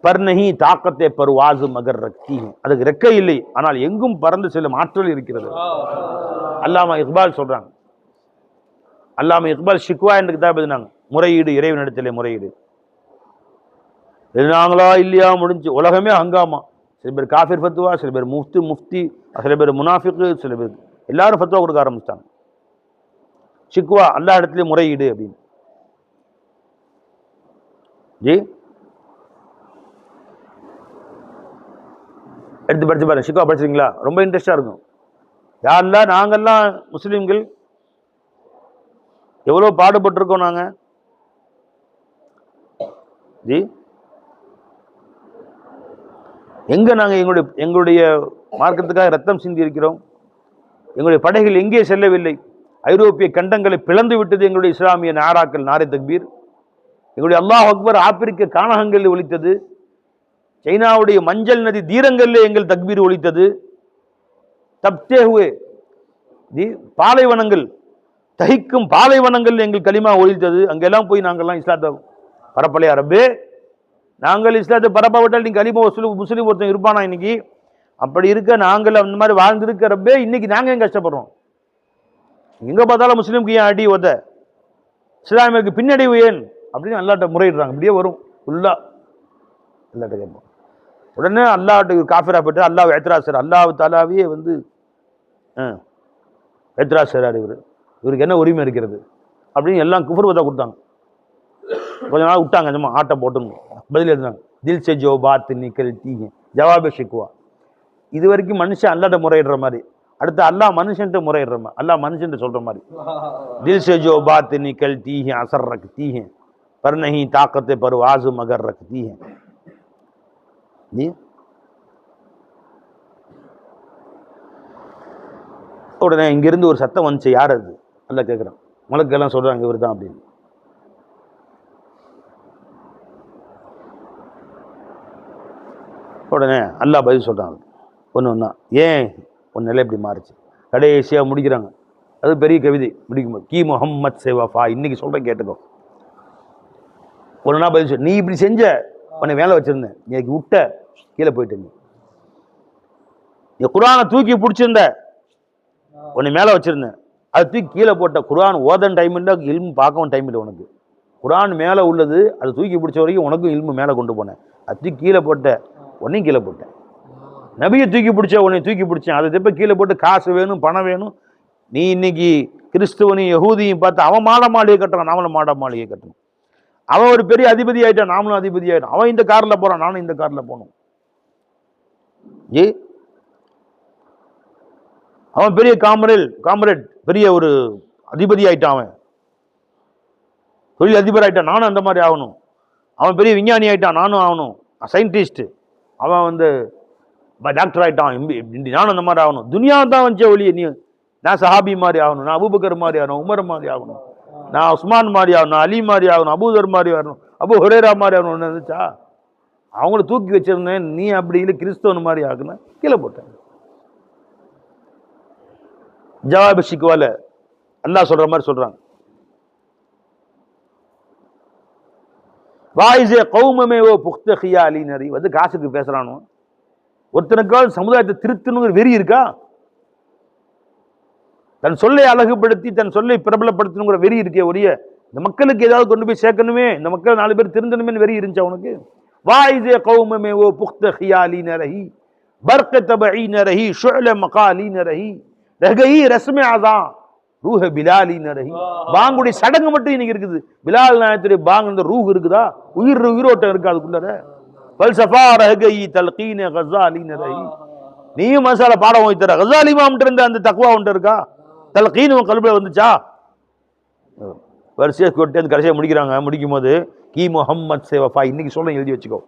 S1: பர் நஹி தாக்கத்தை பர்வாஸ் மகர் ரக்தி. அதுக்கு ரெக்கை இல்லை, ஆனால் எங்கும் பறந்து செல்லும் ஆற்றல் இருக்கிறது. அல்லாமா இக்பால் சொல்றாங்க. அல்லாமா இக்பால் ஷிக்வா என்ற கிதாப் எழுதினாங்க. முறையீடு, இறைவனிடத்திலே முறையீடு. எழுதினாங்களா இல்லையா முடிஞ்சு உலகமே ஹங்காமா. சில பேர் காஃபிர் ஃபத்துவா, சில பேர் முஃப்தி, சில பேர் முனாஃபிக்கு, சில பேர் எல்லாரும் ஃபத்துவா கொடுக்க ஆரம்பிச்சிட்டாங்க. ஷிக்வா எல்லா இடத்துலையும் முறையீடு அப்படின்னு. ஜி எடுத்து படிச்சு பாருங்க. ஷிக்வா படிச்சிருக்கீங்களா? ரொம்ப இன்ட்ரெஸ்டாக இருக்கும். யாரெல்லாம் நாங்கள்லாம் முஸ்லீம்கள் எவ்வளோ பாடுபட்டிருக்கோம் நாங்கள். ஜி எங்கே நாங்கள் எங்களுடைய மார்க்கத்துக்காக ரத்தம் சிந்தி இருக்கிறோம். எங்களுடைய படைகள் எங்கே செல்லவில்லை. ஐரோப்பிய கண்டங்களை பிளந்து விட்டது எங்களுடைய இஸ்லாமிய நாராக்கள், நாரே தக்பீர். எங்களுடைய அல்லாஹ் அக்பர் ஆப்பிரிக்க கானகங்களில் ஒலித்தது. சைனாவுடைய மஞ்சள் நதி தீரங்கள்ல எங்கள் தக்பீர் ஒலித்தது. தப்தே ஹுவே பாலைவனங்கள், தகிக்கும் பாலைவனங்கள் எங்கள் கலிமா ஒலித்தது. அங்கெல்லாம் போய் நாங்கள்லாம் இஸ்லாத்தை பரப்பலையா ரப்பே? நாங்கள் இஸ்லாத்தை பரப்பாவிட்டால் நீ கலிமா முஸ்லீம் ஒருத்தன் இருப்பானா இன்னைக்கு? அப்படி இருக்க நாங்கள் அந்த மாதிரி வாழ்ந்திருக்க ரப்பே, இன்னைக்கு நாங்கள் ஏன் கஷ்டப்படுறோம்? எங்க பார்த்தாலும் முஸ்லீமுக்கு ஏன் அடி உத, இஸ்லாமியருக்கு பின்னடைவு ஏன் அப்படின்னு அல்லாட்ட முறையிடுறாங்க. அப்படியே வரும் ஃபுல்லா அல்லாட்ட கேட்போம். உடனே அல்லாஹ்ட்ட காஃபிரா போயிட்டு அல்லாஹ் எத்ராஸ் செய்றார். அல்லாஹ் தாலாவே வந்து எத்ராஸ் செய்றார். இவருக்கு என்ன உரிமை இருக்கிறது அப்படின்னு எல்லாம் குஃபர் கொடுத்தாங்க. கொஞ்ச நாள் விட்டாங்க, சும்மா ஆட்டை போட்டுங்க. பதில் எழுதினாங்க, தில் சே ஜோ பாத் நிக்கல் தீங்க ஜவாபே ஷிக்குவா. இது வரைக்கும் மனுஷன் அல்லாட்ட முறையிடுற மாதிரி, அடுத்து அல்லாஹ் மனுஷன்ட்டு முறையிடுற மாதிரி, அல்லாஹ் மனுஷன்ட்டு சொல்ற மாதிரி. தில் சே ஜோ பாத் நிக்கல் தீஹ அசர் ரக்தி ஹை பர் நஹி தாக்கத் பர்வாஸ் மகர் ரக்தி ஹை. நீ உடனே இங்கிருந்து ஒரு சத்தம் வந்துச்சு. யார் அது? அல்லாஹ் கேட்குறான். மலக்கெல்லாம் சொல்றாங்க இவர் தான் அப்படின்னு. உடனே அல்லாஹ் பதில் சொல்றாங்க ஒன்று ஒன்றா. ஏன் உன் நிலை இப்படி மாறுச்சு? கடைசியாக முடிக்கிறாங்க. அது பெரிய கவிதை. முடிக்கும்போது கி முஹம்மத் சே வஃபா, இன்னைக்கு சொல்கிறேன் கேட்டுக்கோ. ஒன்றுனா பதில் சொல். நீ இப்படி செஞ்ச, உன்னை வேலை வச்சிருந்தேன், நீ விட்ட கீழே போயிட்டு, நீ குர்ஆனை தூக்கி பிடிச்சிருந்த, உன்னை மேலே வச்சிருந்தேன், அது தூக்கி கீழே போட்ட. குர்ஆன் ஓதன் டைம் இல்லை, இல்மு பார்க்கவும் டைம் இல்லை உனக்கு. குர்ஆன் மேலே உள்ளது, அது தூக்கி பிடிச்ச வரைக்கும் உனக்கும் இல்மு மேலே கொண்டு போனேன். அது தூக்கி கீழே போட்ட, உன்னையும் கீழே போட்டேன். நபியை தூக்கி பிடிச்ச, உன்னை தூக்கி பிடிச்சேன். அதை திருப்ப கீழே போட்டு காசு வேணும், பணம் வேணும். நீ இன்னைக்கு கிறிஸ்துவனையும் யஹூதியும் பார்த்து அவன் மாட மாளிகை கட்டுறான், நாமளும் மாட மாளிகை கட்டணும். அவன் ஒரு பெரிய அதிபதி ஆயிட்டான், நாமளும் அதிபதி ஆயிட்டோம். அவன் இந்த காரில் போறான், நானும் இந்த காரில் போகணும். அவன் பெரிய காம்ரேட் பெரிய ஒரு அதிபதி ஆயிட்டான், அவன் தொழில் அதிபர் ஆயிட்டான், நானும் அந்த மாதிரி ஆகணும். அவன் பெரிய விஞ்ஞானி ஆயிட்டான், நானும் ஆகணும். சயின்டிஸ்ட் அவன் வந்து டாக்டர் ஆயிட்டான், நானும் அந்த மாதிரி ஆகணும். துனியா தான் வச்ச ஒளிய. நீ நான் சஹாபி மாதிரி ஆகணும், நான் அபூபக்கர் மாதிரி ஆகணும், உமர் மாதிரி ஆகணும், நான் உஸ்மான் மாதிரி ஆகணும், அலி மாதிரி ஆகணும், அபூதர் மாதிரி ஆகணும், அபு ஹுரைரா மாதிரி ஆகணும்னு இருந்துச்சா? அவங்கள தூக்கி வச்சிருந்தேன். நீ அப்படி இல்லை, கிறிஸ்தவன் மாதிரி ஆகுன, கீழே போட்டேன். ஜவாபு ஷிக்வால அல்லாஹ் சொல்ற மாதிரி சொல்றாங்க. வாயிசே கௌமமே ஓ புக்த ஹியாலி நரி வந்து காசுக்கு பேசுறானோ. ஒருத்தனுக்காவது சமுதாயத்தை திருத்தணுங்கிற வெறி இருக்கா? தன் சொல்லை அழகுபடுத்தி தன் சொல்லை பிரபலப்படுத்தணுங்கிற வெறி இருக்கே ஒழிய, இந்த மக்களுக்கு ஏதாவது கொண்டு போய் சேர்க்கணுமே, இந்த மக்கள் 4 பேர் திருந்தணுமே வெறி இருந்துச்சு அவனுக்கு. வாயிசே கௌமமே ஓ புக்த ஹியாலி நரஹி பர்க தபஈ நரஹி ஷுஅல மகாலி நரஹி ரகயி ரஸ்மே ஆதான் ரூஹ பிலாலி நரஹி. பாங்குடைய சடங்கு மட்டும் இன்னைக்கு இருக்குது. பிலால் நாயத்துடைய பாங்கு இந்த ரூஹ் இருக்குதா? உயிரோட்டம் இருக்கு அதுக்குள்ள. பல்சஃபா ரஹகயி தல்கீன கஸாலி நரஹி. நீயும் மசாலா பாடம் போய் தர. கஸாலி இமாம்ட்ட இருந்த அந்த தக்வா உன்ட்ட இருக்கா? தல்கீன் உன் கல்வில வந்துச்சா? வரிசையா கொட்டு கடைசியாக முடிக்கிறாங்க. முடிக்கும் போது கி முஹம்மத் சே வஃபா, இன்னைக்கு சொல்ல எழுதி வச்சுக்கோ.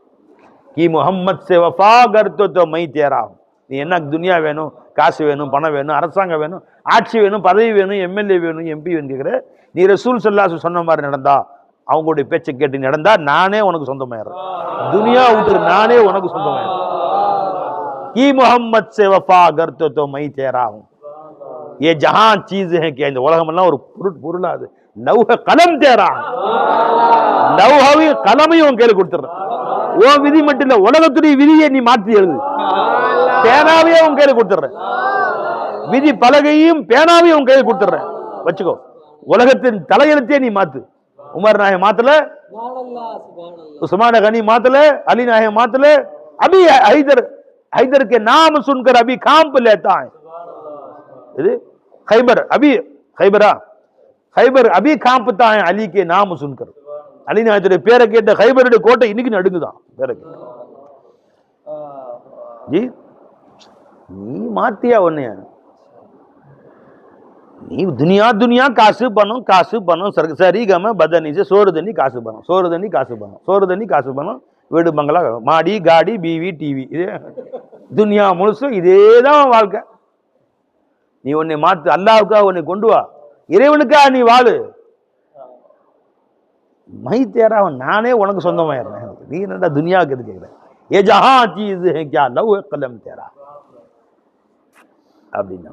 S1: கி முஹம்மத் சே வஃபா கர்தோ மை தேரா. நீ என்ன துனியா வேணும், காசு வேணும், பணம் வேணும், அரசாங்கம் வேணும், ஆட்சி வேணும், பதவி வேணும், எம்எல்ஏ வேணும், எம்பி வேணும் கேட்குற. நீ ரசூல் ஸல்லல்லாஹு அலைஹி சொன்ன மாதிரி நடந்தா, அவங்களுடைய பேச்சை கேட்டு நடந்தா, நானே உனக்கு சொந்தமாயிடுறேன். துனியா விட்டு நானே உனக்கு சொந்தமாயிடுறேன். கி முஹம்மத் சே வஃபா கர்தோ மை தேரா. ஏ ஜஹான் சீஸ் ஹே கே, இந்த உலகம் எல்லாம் ஒரு பொருளா? அது லௌஹ கலம் தேரா. லௌஹவையும் கலமையும் உன் கையில கொடுத்துடுறேன். ஓ விதி மட்டும் இல்ல, உலகத்துடைய விதியை நீ மாற்றி எழுது. பேனாவையும் உன் கையில கொடுத்துடுறேன். விதி பலகையும் பேனாவையும் உன் கையில கொடுத்துடுறேன். வச்சுக்கோ. உலகத்தின் தலையெழுத்தே நீ மாத்து. உமர் நாயகம் மாத்தல, உஸ்மான் கனி மாத்தல, அலி நாயகம் மாத்தல. அபி हैदर के नाम सुनकर अभी कांप लेता है. இது खैबर अभी खैबरा खैबर अभी कांपता है अली के नाम सुनकर. அலி நாயகத்துடைய பேரை கேட்ட खैबरुடைய கோட்டை இன்னைக்கு நடுங்குதான். பேரை கேட்ட ஜி நீ மாத்தியா ஒன்னைய? நீ துனியா காசு பணம் சரி கம பதனி சோறு தண்ணி காசு பணம் வீடு பங்களா மாடி காடி பிவி டிவி, இதே துனியா முழுசும் இதேதான் வாழ்க்கை. நீ உன்னை மாத்து, அல்லாஹ்வுக்காக உன்னை கொண்டு வா, இறைவனுக்காக நீ வாழு. மை தேரா நானே உனக்கு சொந்தமாயிடுறேன். நீ என்னடா துனியாவுக்கு எது கேட்குற? ये जहां चीज है क्या लव कलम तेरा அப்படின்னா.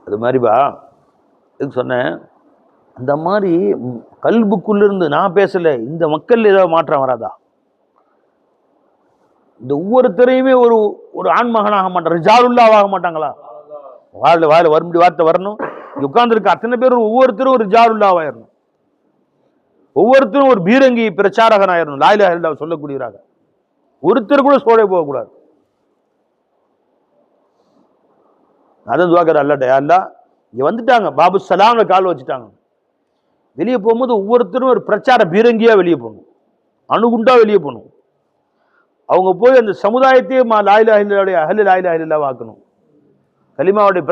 S1: அது மாதிரிபா இதுக்கு சொன்னேன். அந்த மாதிரி கல்புக்குள்ள இருந்து நான் பேசல, இந்த மக்கள் ஏதாவது மாற்றம் வராதா? இந்த ஒவ்வொருத்தரையுமே ஒரு ஒரு ஆண்மகனாக மாட்டான், ரிஜாலுல்லாவாக மாட்டாங்களா? வாயில வரும்படி வார்த்தை வரணும். உட்கார்ந்துருக்க அத்தனை பேர் ஒவ்வொருத்தரும் ஒரு ரிஜாலுல்லாவாயிரணும், ஒவ்வொருத்தரும் ஒரு பீரங்கி பிரச்சாரகனாயிரணும், லா இலாஹ இல்லல்லாஹ் சொல்லக்கூடியவராக. ஒருத்தர் கூட சோழ போகக்கூடாது. அதான் துவாக்கர் அல்லாட்ட, அல்லாஹ் இங்க வந்துட்டாங்க, பாபு சலாம்ல கால் வச்சுட்டாங்க, வெளியே போகும்போது ஒவ்வொருத்தரும் ஒரு பிரச்சார பீரங்கியா வெளியே போகணும், அணுகுண்டா வெளியே போகணும். அவங்க போய் அந்த சமுதாயத்தையே லா இலாஹ இல்லல்லாஹ்வுடைய அஹ்லு லா இலாஹ இல்லல்லாஹ் ஆக்கணும், கலிமாவுடைய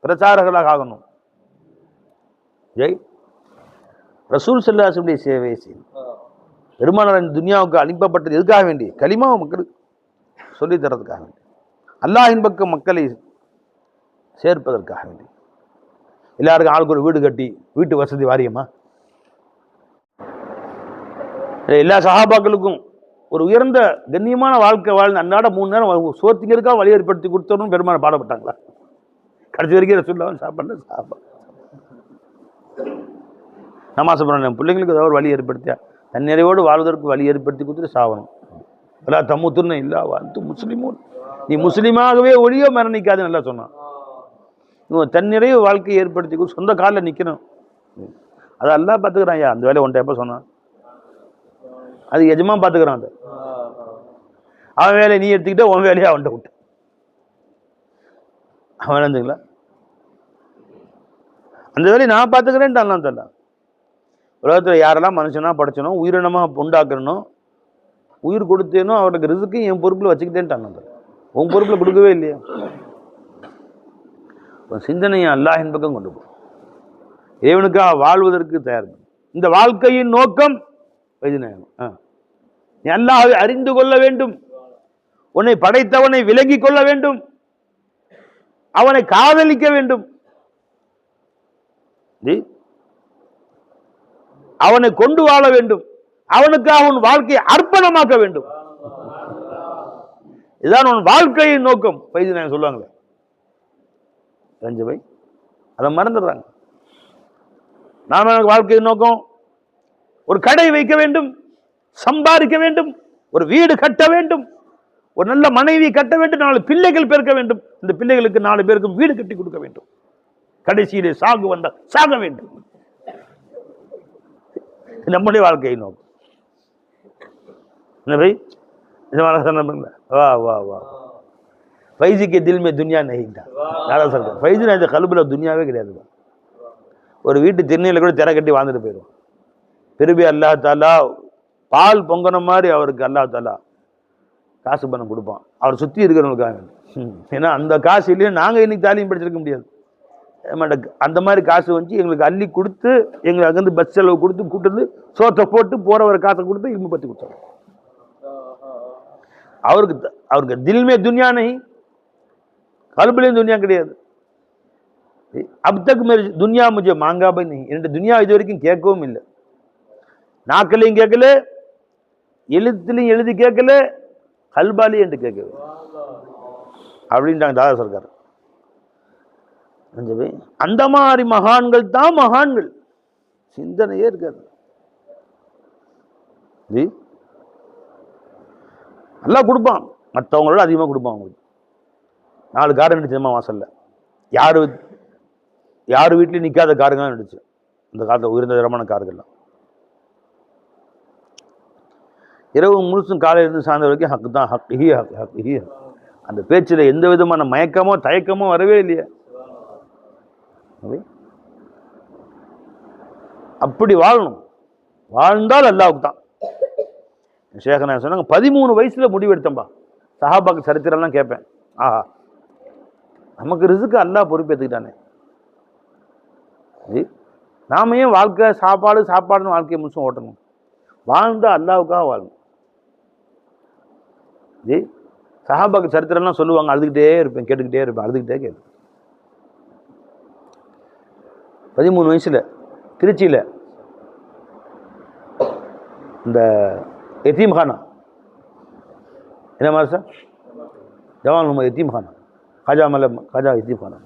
S1: பிரச்சாரகர்களாக ஆகணும். ஜெய் ரசூல் ஸல்லல்லாஹு அலைஹி வஸல்லம் சேவை செய்யும். பெருமானார் இந்த துனியாவுக்கு அனுப்பப்பட்டது எதுக்காக வேண்டி? கலிமாவை மக்களுக்கு சொல்லி தரதுக்காக வேண்டி, அல்லாஹ்வின் பக்கம் மக்களை சேர்ப்பதற்காக வேண்டி. எல்லாருக்கும் ஆளுக்கு ஒரு வீடு கட்டி வீட்டு வசதி வாரியமா? எல்லா சஹாபாக்களுக்கும் ஒரு உயர்ந்த கண்ணியமான வாழ்க்கை வாழ்ந்து அன்றாட 3 நேரம் சோத்திங்கிறதுக்காக வழி ஏற்படுத்தி கொடுத்தோன்னு பெருமாள் பாடப்பட்டாங்களா? கடைசி வரைக்கும் ரசூலுல்லாஹ் சாப்பாடு சாப்பா நமாஸ் பண்ண பிள்ளைங்களுக்கு ஏதாவது ஒரு வழி ஏற்படுத்தியா தன்னிறைவோடு வாழ்வதற்கு வழி ஏற்படுத்தி கொடுத்துட்டு சாவணும். அல்லா தம்முத்துன்னு இல்லா வந்து முஸ்லிமும், நீ முஸ்லீமாகவே ஒழியோ மரணிக்காது நல்லா சொன்னான். இவன் தன்னிறைவு வாழ்க்கையை ஏற்படுத்தி சொந்த காலில் நிற்கணும். அதை எல்லாம் பார்த்துக்கிறான். ஐயா அந்த வேலையை ஒன்றை எப்போ சொன்னான்? அது எஜமா பார்த்துக்கிறான். அது அவன் வேலையை நீ எடுத்துக்கிட்ட, உன் வேலையை அவன்கிட்ட விட்டு அவன் இருந்துங்களா, அந்த வேலையை நான் பார்த்துக்கிறேன்ட்டான். தெரியல உலகத்தில் யாரெல்லாம் மனுஷனா படைச்சனும் உயிரினமாக உண்டாக்கணும், உயிர் கொடுத்தேனோ அவருக்கு ரிஸ்க்கு என் பொறுப்பில் வச்சுக்கிட்டேன்ட்டான். உன் பொறுப்பில் கொடுக்கவே இல்லையா? சிந்தனையை அல்லாஹ்வின் பக்கம் கொண்டு போ, இறைவனுக்காக வாழ்வதற்கு தயார். இந்த வாழ்க்கையின் நோக்கம் நீ அல்லாஹ்வை அறிந்து கொள்ள வேண்டும், உன்னை படைத்தவனை விலகி கொள்ள வேண்டும், அவனை காதலிக்க வேண்டும், அவனை கொண்டு வாழ வேண்டும், அவனுக்காக உன் வாழ்க்கையை அர்ப்பணமாக்க வேண்டும். இதுதான் உன் வாழ்க்கையின் நோக்கம். சொல்லுவாங்களே ரஞ்சபை, அதை மறந்துடுறாங்க. நாம எனக்கு வாழ்க்கையின் நோக்கம் ஒரு கடை வைக்க வேண்டும், சம்பாதிக்க வேண்டும், ஒரு வீடு கட்ட வேண்டும், ஒரு நல்ல மனைவி கட்ட வேண்டும், 4 பிள்ளைகள் பிறக்க வேண்டும், இந்த பிள்ளைகளுக்கு 4 பேருக்கும் வீடு கட்டி கொடுக்க வேண்டும், கடைசியிலே சாகு வந்தால் சாக வேண்டும். நம்முடைய வாழ்க்கையை நோக்கம் என்ன பை? வா வா வா ஃபைஸி கே தில் மே துனியா நஹீங்க. யாரா சொல்றேன் ஃபைஸி இந்த கல்புல துனியாவே கிடையாது. ஒரு வீட்டு திண்ணையில் கூட திரை கட்டி வாழ்ந்துட்டு போயிடும். திருப்பி அல்லாஹ் தாலா பால் பொங்கன மாதிரி அவருக்கு அல்லாஹ் தாலா காசு பணம் கொடுப்பான், அவர் சுற்றி இருக்கிறவங்களுக்காக. ஏன்னா அந்த காசு இல்லையே நாங்கள் இன்னைக்கு தாலியும் படிச்சிருக்க முடியாது. அந்த மாதிரி காசு வந்து எங்களுக்கு அள்ளி கொடுத்து, எங்களுக்கு அங்கேருந்து பஸ் செலவு கொடுத்து கூட்டுறது, சோத்தை போட்டு போறவரை காசை கொடுத்து இல்மு பற்றி கொடுத்தாரு. அவருக்கு தில்மே துனியா நஹி, கல்புலையும் துனியா கிடையாது. அப் தக் மேரி துனியா முझे மாங்கா பை नहीं, என்னுடைய துனியா இது வரைக்கும் கேட்கவும் இல்லை, நாக்களையும் கேட்கல, எழுத்துலையும் எழுதி கேட்கல, கல்பாலையும் என்று கேட்கவே அப்படின்ட்டாங்க தாதா சர்க்கார். அந்த மாதிரி மகான்கள் தான் மகான்கள், சிந்தனையே இருக்காது. நல்லா கொடுப்பான், மற்றவங்களோட அதிகமாக கொடுப்பான். அவங்களுக்கு 4 கார் நடிச்சுமா வாசல்ல, யாரு வீட்லையும் நிற்காத காருங்க நடிச்சு, அந்த காலத்தில் உயர்ந்த தரமான கார்கள்லாம். இரவு முழுசும் காலையிலிருந்து சாயந்தரம் வரைக்கும் ஹக்கு தான், ஹக் ஹி ஹக் ஹக் ஹி. அந்த பேச்சில் எந்த விதமான மயக்கமோ தயக்கமோ வரவே இல்லையா? அப்படி வாழணும். வாழ்ந்தால் அல்லாஹ்வுக்கு தான். ஷேഖனா சொன்னாங்க 13 வயசுல முடிவெடுத்தம்பா. சஹாபாக்கு சரித்திரம்லாம் கேட்பேன். ஆஹா, நமக்கு ரிஸ்க்கு அல்லாஹ் பொறுப்பேற்றுக்கிட்டானே. நாம ஏன் வாழ்க்கை சாப்பாடுன்னு வாழ்க்கையை முழுசும் ஓட்டணும்? வாழ்ந்தா அல்லாஹ்வுக்காக வாழணும். சஹாபாக்கு சரித்திரம்லாம் சொல்லுவாங்க, அழுதுகிட்டே இருப்பேன், கேட்டுக்கிட்டே இருப்பேன், அழுதுகிட்டே கேட்பேன். 13 வயசுல திருச்சியில் இந்த यतीम खाना என்ன மாதிரி சார் ஜவான் நம்ம यतीम खाना खाजा यतीम खाना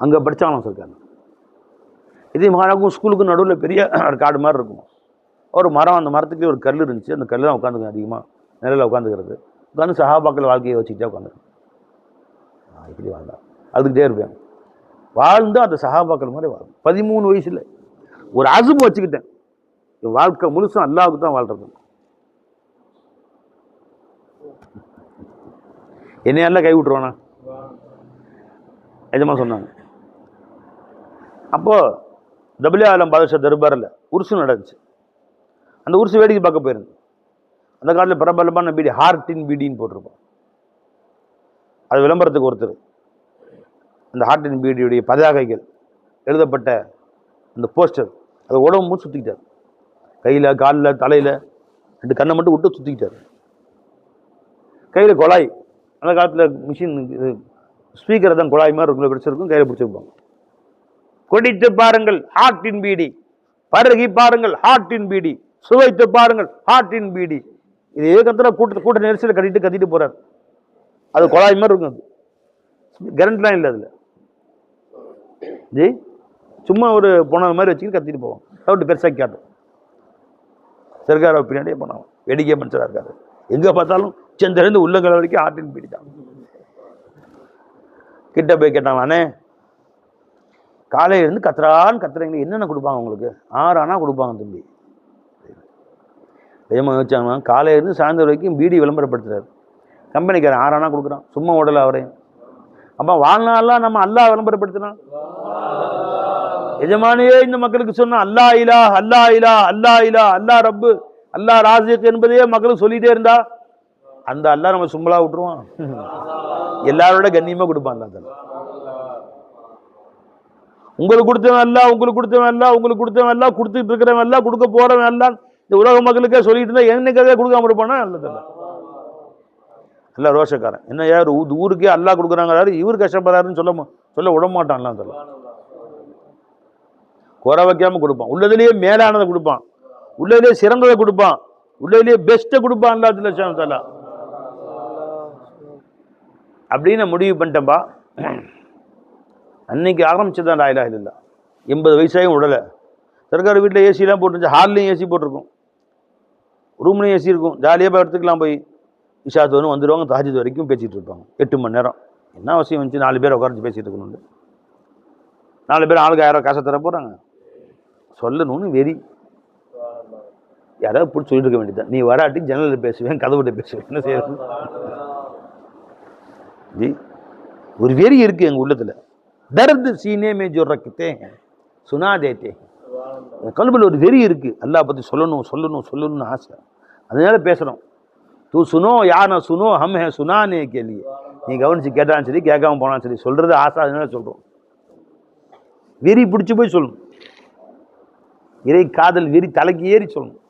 S1: அங்கே படித்தாங்களாம் சார். यतीम खानाக்கும் ஸ்கூலுக்கும் நடுவில் பெரிய ஒரு காடு மாதிரி இருக்கும். ஒரு மரம், அந்த மரத்துக்கு ஒரு கல் இருந்துச்சு. அந்த கல் தான் உட்காந்துங்க, அதிகமாக நிலையில் உட்காந்துக்கிறது. உட்காந்து சஹாபாக்கள் வாழ்க்கையை வச்சுக்கிட்டே உட்காந்துருக்கேன். இப்படி வாழ்ந்தா அதுக்கிட்டே இருப்பேன். வாழ்ந்து அந்த சஹாபாக்கள் மாதிரி வாழும். 13 வயசில் ஒரு அசுப்பு வச்சுக்கிட்டேன், என் வாழ்க்கை முழுசும் அல்லாவுக்கு தான் வாழ்றது. என்னையெல்லாம் கை விட்டுருவானா எஜமா சொன்னாங்க. அப்போது டபிள்யூ ஆலம் பாதுஷா தர்பாரில் உருசு நடந்துச்சு. அந்த உருசு வேடிக்கை பார்க்க போயிருந்தேன். அந்த காலத்தில் பிரபலமான பீடி ஹார்டின் பீடின்னு போட்டிருப்போம். அது விளம்பரத்துக்கு ஒருத்தர் அந்த ஹார்டின் பீடியுடைய பதாகைகள் எழுதப்பட்ட அந்த போஸ்டர் அதை உடம்பு சுற்றிக்கிட்டார். கையில், காலில், தலையில் 2 கண்ணை மட்டும் விட்டு சுற்றிக்கிட்டார். கையில் குழாய், அந்த காலத்தில் மிஷின் ஸ்பீக்கரை தான் குழாய் மாதிரி உங்களை பிடிச்சிருக்கும், கையில் பிடிச்சிருப்பாங்க. குடித்து பாருங்கள் ஹார்ட்டின் பீடி, பருகி பாருங்கள் ஹார்ட்டின் பீடி, சுவைத்து பாருங்கள் ஹார்ட்டின் பீடி. இது ஏகத்துல கூட்ட நெரிசலில் கட்டிட்டு போறார். அது குழாய் மாதிரி இருக்கும். அது கரண்ட்லாம் இல்லை அதில் ஜி, சும்மா ஒரு பொண்ணு மாதிரி வச்சுக்கிட்டு கத்திட்டு போவோம். சவுண்டு பெருசாக காட்டும். சர்க்கார பின்னாடியே போனோம். வேடிக்கை மனுஷராக இருக்காரு. எங்கே பார்த்தாலும் செந்திலிருந்து உள்ளங்களை வரைக்கும் ஹார்ட்டின் பீடி தான். கிட்ட போய் கேட்டாங்க, அண்ணே காலையிலேருந்து கத்துறீங்களே, என்னென்ன கொடுப்பாங்க உங்களுக்கு? 6 ஆனா கொடுப்பாங்க தம்பி. வேகமாக வச்சாங்கன்னா காலையிலேருந்து சாயந்தரம் வரைக்கும் பீடி விளம்பரப்படுத்துறாரு. கம்பெனிக்காரன் 6 ஆனா கொடுக்குறான், சும்மா உடலை அவரையும். அப்போ வாழ்நாளெலாம் நம்ம அல்லாஹ் விளம்பரப்படுத்தினான். எஜமானியே இந்த மக்களுக்கு சொன்னா அல்லா இலா அல்லா இலா அல்லா இலா அல்லா ரப்பு அல்லா ராசிக் என்பதையே மக்களுக்கு சொல்லிட்டே இருந்தா அந்த அல்லா நம்ம சும்பலா விட்டுருவான். எல்லாரோட கண்ணியமா கொடுப்பான். உங்களுக்கு கொடுத்தவன் அல்ல, உங்களுக்கு கொடுத்தவன் அல்ல, உங்களுக்கு கொடுத்தவன் அல்ல, கொடுத்துட்டு இருக்கிறவன் அல்ல, கொடுக்க போறவன் அல்ல, இந்த உலக மக்களுக்கே சொல்லிட்டு இருந்தா என்னைக்காக கொடுக்காம இருப்பானா? அல்ல ரோஷக்காரன். என்ன யார் ஊருக்கே அல்லா கொடுக்குறாங்க, இவர் கஷ்டப்படுறாருன்னு சொல்ல விட மாட்டான்லாம். சொல்ல குறை வைக்காம கொடுப்பான். உள்ளதுலேயே மேலானதை கொடுப்பான், உள்ளதுலேயே சிறந்ததை கொடுப்பான், உள்ளதுலேயே பெஸ்ட்டை கொடுப்பான். அல்லா அப்படின்னு முடிவு பண்ணிட்டேன்பா. அன்னைக்கு ஆரம்பிச்சதான் லா இலாஹ இல்லல்லாஹ். 80 வயசாயும் உடலை. சர்க்கார் வீட்டில் ஏசிலாம் போட்டுருந்துச்சு, ஹால்லையும் ஏசி போட்டிருக்கும், ரூம்லையும் ஏசி இருக்கும். ஜாலியாக போய் எடுத்துக்கலாம். போய் இஷாத்தோன்னு வந்துடுவாங்க, தாஜித் வரைக்கும் பேசிகிட்டு இருப்பாங்க 8 மணி நேரம். என்ன அவசியம் வந்துச்சு 4 பேர் உட்காந்து பேசிகிட்டு இருக்கணும்னு? 4 பேர் ஆளுக்கு 1000 காசை தர போகிறாங்க. சொல்லணும்னு வெறி. யாராவது பிடிச்சி சொல்லிட்டு இருக்க வேண்டியதான், நீ வராட்டி ஜன்னலில் பேசுவேன், கதவுகிட்ட பேசுவேன், என்ன செய்யறது? ஜி ஒரு வெறி இருக்குது எங்கள் உள்ளத்தில். தர்து சீனே மே ஜோ ரக்தே சுனா தேத்தே. கல்வியில் ஒரு வெறி இருக்குது, அல்லாஹ் பற்றி சொல்லணும்னு ஆசை. அதனால பேசுகிறோம். தூ சுனோ யானை சுனோ ஹம் ஹே சுனானே கேள்வி. நீ கவனிச்சு கேட்டாலும் சரி, கேட்காம போனாலும் சரி, சொல்கிறது ஆசை. அதனால சொல்கிறோம். வெறி பிடிச்சி போய் சொல்லணும். இறை காதல் வெறி தலைக்கு ஏறி சொல்லணும்.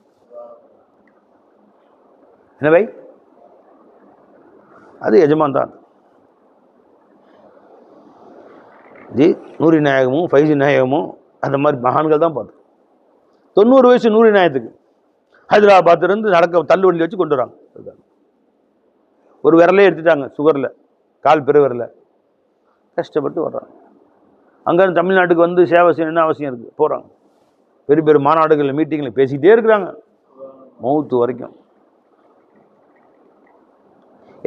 S1: என்ன பை? அது எஜமான் தான். ஜி நூரி நாயகமும் ஃபைசி நாயகமும் அந்த மாதிரி மகான்கள் தான் பார்த்தோம். 90 வயசு நூரி நாயகத்துக்கு ஹைதராபாத்திலிருந்து நடக்க தள்ளுவண்டி வச்சு கொண்டு வராங்க. ஒரு விரலே எடுத்துட்டாங்க, சுகரில், கால் பெருவிரல கஷ்டப்பட்டு வர்றாங்க. அங்கேருந்து தமிழ்நாட்டுக்கு வந்து சேவை செய்யணும்னு அவசியம் இருக்குது. போகிறாங்க, பெரிய பெரிய மாநாடுகளில், மீட்டிங்கில் பேசிக்கிட்டே இருக்கிறாங்க மௌத்து வரைக்கும்.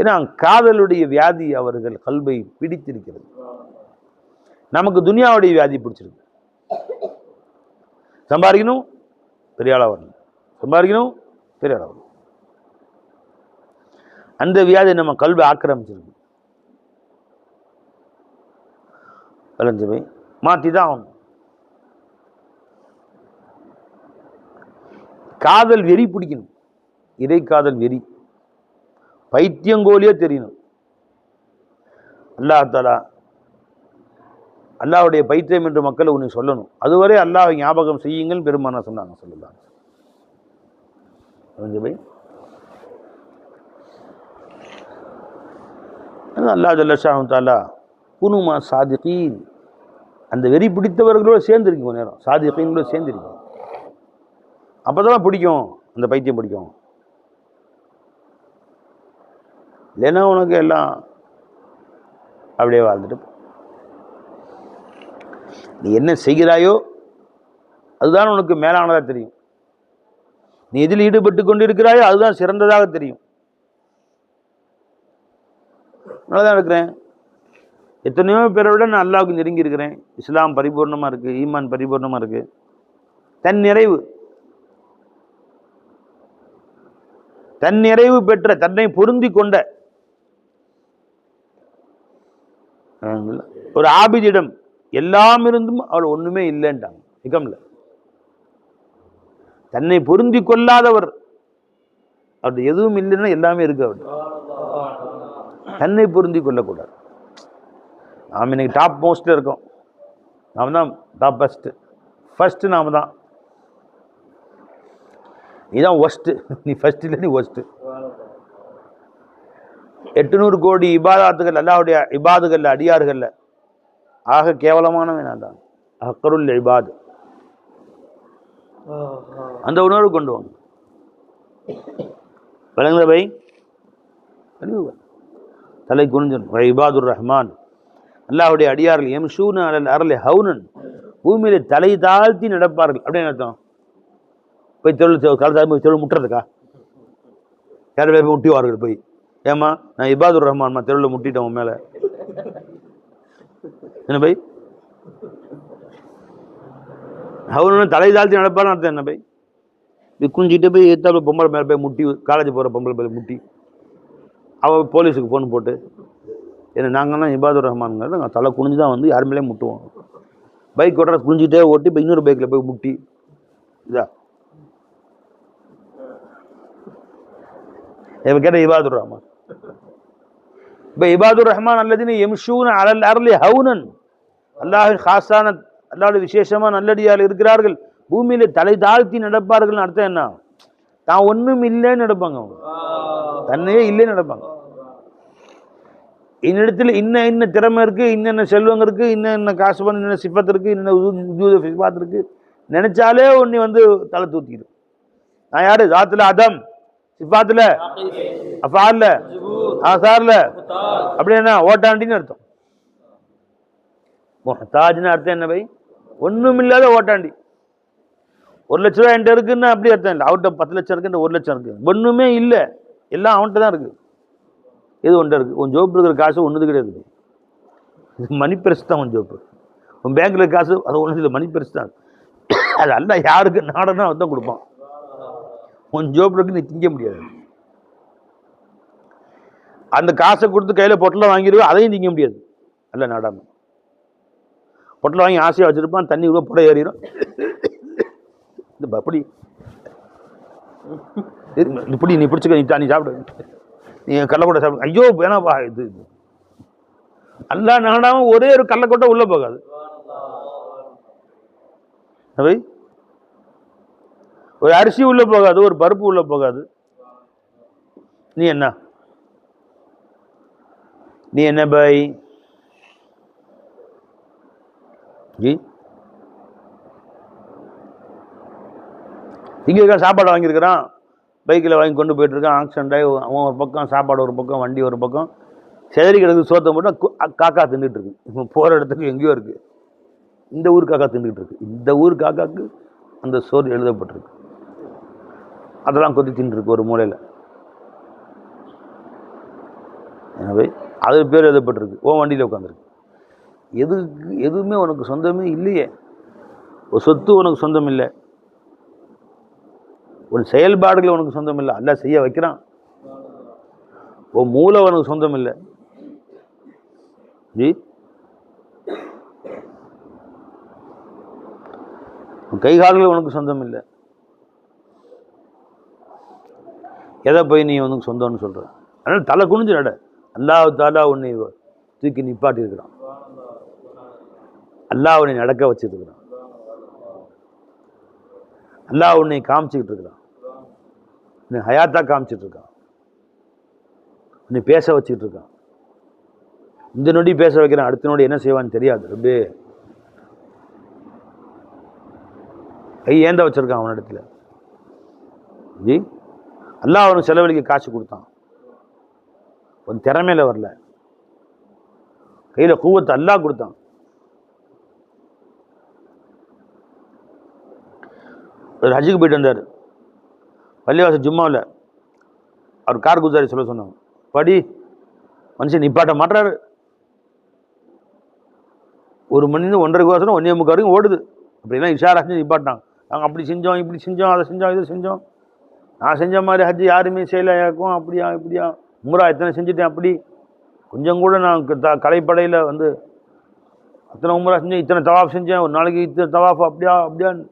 S1: ஏன்னா காதலுடைய வியாதி அவர்கள் கல்வை பிடித்திருக்கிறது. நமக்கு துனியாவுடைய வியாதி பிடிச்சிருக்கு. சம்பாதிக்கணும், பெரிய ஆளாக வரணும், சம்பாதிக்கணும், பெரிய ஆளாக வரணும். அந்த வியாதி நம்ம கல்வை ஆக்கிரமிச்சிருக்கு. விளைஞ்சு போய் மாற்றி தான் ஆகணும். காதல் வெறி பிடிக்கணும், இறை காதல் வெறி பைத்தியங்கோலியே தெரியணும். அல்லாஹ் தஆலா அல்லாஹ்வுடைய பைத்தியம் என்று மக்கள் உன்னை சொல்லணும். அதுவரை அல்லாஹ்வை ஞாபகம் செய்யுங்கள் பெருமானா சொன்னாங்க. சொல்லலாம் அல்லாஹ் ஜல்ல ஷானஹு தஆலா குனுமா சாதிகீன், அந்த வெறி பிடித்தவர்களோடு சேர்ந்துருக்கீங்க. கொஞ்ச நேரம் சாதிகீன்களோடு சேர்ந்துருக்கீங்க. அப்போ தான் பிடிக்கும், அந்த பைத்தியம் பிடிக்கும். இல்லைன்னா உனக்கு எல்லாம் அப்படியே வாழ்ந்துட்டு நீ என்ன செய்கிறாயோ அதுதான் உனக்கு மேலானதாக தெரியும். நீ எதில் ஈடுபட்டு கொண்டிருக்கிறாயோ அதுதான் சிறந்ததாக தெரியும். நல்லதான் இருக்கிறேன். எத்தனையோ பேரை விட நான் அல்லாஹ்வுக்கு நெருங்கி இருக்கிறேன். இஸ்லாம் பரிபூர்ணமாக இருக்குது, ஈமான் பரிபூர்ணமாக இருக்குது. தன் நிறைவு பெற்ற, தன்னை பொருந்தி கொண்ட ஒரு ஆபிதிடம் எல்லாம் இருந்தும் அவள் ஒண்ணுமே இல்லைன்ட்டாங்க. நிகம்ல தன்னை பொருந்தி கொள்ளாதவர் அவருடைய எதுவும் இல்லைன்னா எல்லாமே இருக்கு. அவர் தன்னை பொருந்தி கொள்ளக்கூடாது. நாம் இன்னைக்கு டாப் மோஸ்ட்ல இருக்கோம். நாம் தான் டாப் ஃபர்ஸ்ட் நாம தான். நீ தான் ஒஸ்ட். நீ ஃபர்ஸ்ட் இல்லை, நீ ஒஸ்ட். 800 கோடி இபாதாத்துகள் அல்லாஹ்வுடைய இபாதுகள்ல, அடியார்கள்ல ஆக கேவலமானவன் நான் தான். அக்கருல் இபாத். அந்த உணர்வு கொண்டு வாங்க. விளங்குத பை? தலை குனிஞ்சன் இபாதுர் ரஹ்மான், அல்லாஹ்வுடைய அடியார்கள் யம்ஷூன அலல் அர்லி ஹவுனன், பூமியில தலை தாழ்த்தி நடப்பார்கள். அப்படின்னு அர்த்தம். போய் தெருவில் முட்டுறதுக்கா? யார் போய் முட்டிவார்கள் போய்? ஏமா நான் இபாதுர் ரஹ்மான்மா தெருவில் முட்டிட்டேன் உன் மேல என்ன பை? ஹவுனன் தலை தாழ்த்தி நடப்பாருன்னு அர்த்தம் என்ன பை? குஞ்சிட்டு போய் ஏத்தாப்புல பொம்பளை மேலே போய் முட்டி, காலேஜ் போகிற பொம்பளை மேலே முட்டி, அவள் போலீஸுக்கு ஃபோன் போட்டு ஏன்னா நாங்கள்லாம் இபாதுர் ரஹ்மான்ங்கிறது நாங்கள் தலை குனிஞ்சு தான் வந்து யார் மேலே முட்டுவோம். பைக் ஓட்டுற குனிஞ்சிட்டே ஓட்டி இப்போ இன்னொரு பைக்கில் போய் முட்டி இதா இப்போ கேட்ட இபாதுர் ரஹ்மான். இப்போ இபாதுர் ரஹ்மான் அல்லது யம்ஷூன அலல் அர்லி ஹவுனன், அல்லாஹ்வின் ஹாஸான அல்லாஹ்வுடைய விசேஷமாக நல்லடியால் இருக்கிறார்கள், பூமியில தலை தாழ்த்தி நடப்பார்கள். அர்த்தம் என்ன? தான் ஒன்றும் இல்லைன்னு நடப்பாங்க. அவங்க தன்னையே இல்லைன்னு நடப்பாங்க. இன்னிடத்துல இன்ன திறமை இருக்கு, இன்னென்ன செல்வங்க இருக்கு, இன்ன காசு பண்ண, இன்ன சிஃபத் இருக்கு, இன்ன சிஃபாத் இருக்கு, நினைச்சாலே ஒன்னு வந்து தலை தூத்திடும். நான் யாரு? ஜாத்துல அதம், சிஃபாத்துல அஃபால்ல ஆசார்ல அப்படின்னா ஓட்டாண்டின்னு அர்த்தம். முஹ்தாஜ்னு அர்த்தம் என்ன பை? ஒன்றும் இல்லாத ஓட்டாண்டி. 1 லட்ச ரூபா என்கிட்ட இருக்குன்னு அப்படி அர்த்தம் இல்லை. அவர்கிட்ட 10 லட்சம் இருக்கு, 1 லட்சம் இருக்கு, ஒன்றுமே இல்லை, எல்லாம் அவன்கிட்ட தான் இருக்கு. எது ஒன்றை இருக்கு? உன் ஜோப்பு இருக்கிற காசு ஒன்றுது கிடையாது. மணி பெருசு தான் உன் ஜோப்பு. உன் பேங்க்ல காசு அது ஒன்று இல்லை, மணி பெருசு தான். அது அல்ல யாருக்கு நாடனா தான் கொடுப்பான். உன் ஜோப்பு இருக்கு, நீ திங்க முடியாது. அந்த காசை கொடுத்து கையில் பொட்டலை வாங்கிடுவேன், அதையும் திங்க முடியாது. அல்ல நாடாம பொட்டலை வாங்கி ஆசையாக வச்சிருப்பான், தண்ணி கூட புட ஏறிடும். அப்படி இப்படி நீ பிடிச்சிக்க, நீ சாப்பிடு, நீ கடலக்கொட்டை சாப்பிடு. ஐயோ வேணாப்பா, இது அல்லா நாடாம ஒரே ஒரு கடலக்கொட்டை உள்ள போகாது. ஒரு அரிசி உள்ள போகாது, ஒரு பருப்பு உள்ள போகாது. நீ என்ன பாய் ஜி? இங்கே சாப்பாடு வாங்கியிருக்கிறான், பைக்கில் வாங்கி கொண்டு போயிட்டு இருக்கான், ஆக்சிடென்ட் ஆகி அவன் ஒரு பக்கம், சாப்பாடு ஒரு பக்கம், வண்டி ஒரு பக்கம், செதறி கிடக்கு. சோத்தை மட்டும் காக்கா தின்னுட்டு இருக்கு. இப்போ போகிற இடத்துக்கு எங்கேயோ இருக்கு, இந்த ஊர் காக்கா தின்னுட்டு இருக்கு. இந்த ஊர் காக்காக்கு அந்த சோறு எழுதப்பட்டிருக்கு, அதெல்லாம் கொத்தி தின்னுருக்கு ஒரு மூலையில். எனவே அது பேர் எழுதப்பட்டிருக்கு, ஓ வண்டியில் உட்காந்துருக்கு. எதுவுமே உனக்கு சொந்தமே இல்லையே. ஒரு சொத்து உனக்கு சொந்தம் இல்லை, ஒரு செயல்பாடுகள் உனக்கு சொந்தம் இல்லை, அல்ல செய்ய வைக்கிறான். உன் மூளை உனக்கு சொந்தம் இல்லை ஜி, கை கால்கள் உனக்கு சொந்தம் இல்லை. எதை போய் நீ உனக்கு சொந்தம்னு சொல்ற? அதனால தலை குனிஞ்சு நட. அல்லாஹ் தாலா உன்னை தூக்கி நிப்பாட்டி இருக்கிறான், அல்லாஹ் உன்னை நடக்க வச்சுட்டு இருக்கிறான், அல்லாஹ் உன்னை காமிச்சுக்கிட்டு இருக்கிறான், உன்னை ஹயாத்தா காமிச்சிட்டு இருக்கான், உன்னை பேச வச்சுக்கிட்டு இருக்கான். இந்த நொடி பேச வைக்கிறான், அடுத்த நொடி என்ன செய்வான்னு தெரியாது. ரொம்ப கை ஏந்த வச்சிருக்கான் அவனிடத்துல ஜி. அல்லாஹ் அவனுக்கு செலவழிக்க காசு கொடுத்தான். ஒரு திறமையில வரல, கையில் கூவத்தை அல்லாஹ் கொடுத்தான். ஒரு ஹஜ்ஜுக்கு போயிட்டு வந்தார். பள்ளிவாசல் ஜும்மாவில் அவர் கார் குஜாரி சொல்ல சொன்னாங்க, படி. மனுஷன் நிப்பாட்ட மாட்டுறாரு. 1 மணிலேருந்து 1:30 வருஷம் 1:45 வரைக்கும் ஓடுது. அப்படிலாம் இஷாரா செஞ்சு நிப்பாட்டாங்க. நாங்கள் அப்படி செஞ்சோம், இப்படி செஞ்சோம், அதை செஞ்சோம், இதை செஞ்சோம். நான் செஞ்ச மாதிரி ஹஜ்ஜு யாருமே செய்யலையாக்கும். அப்படியா இப்படியா உம்ரா எத்தனை செஞ்சுட்டேன். அப்படி கொஞ்சம் கூட நான் கலைப்படையில் வந்து அத்தனை உம்ரா செஞ்சேன், இத்தனை தவாஃப் செஞ்சேன், ஒரு நாளைக்கு இத்தனை தவாஃப், அப்படியா அப்படியான்னு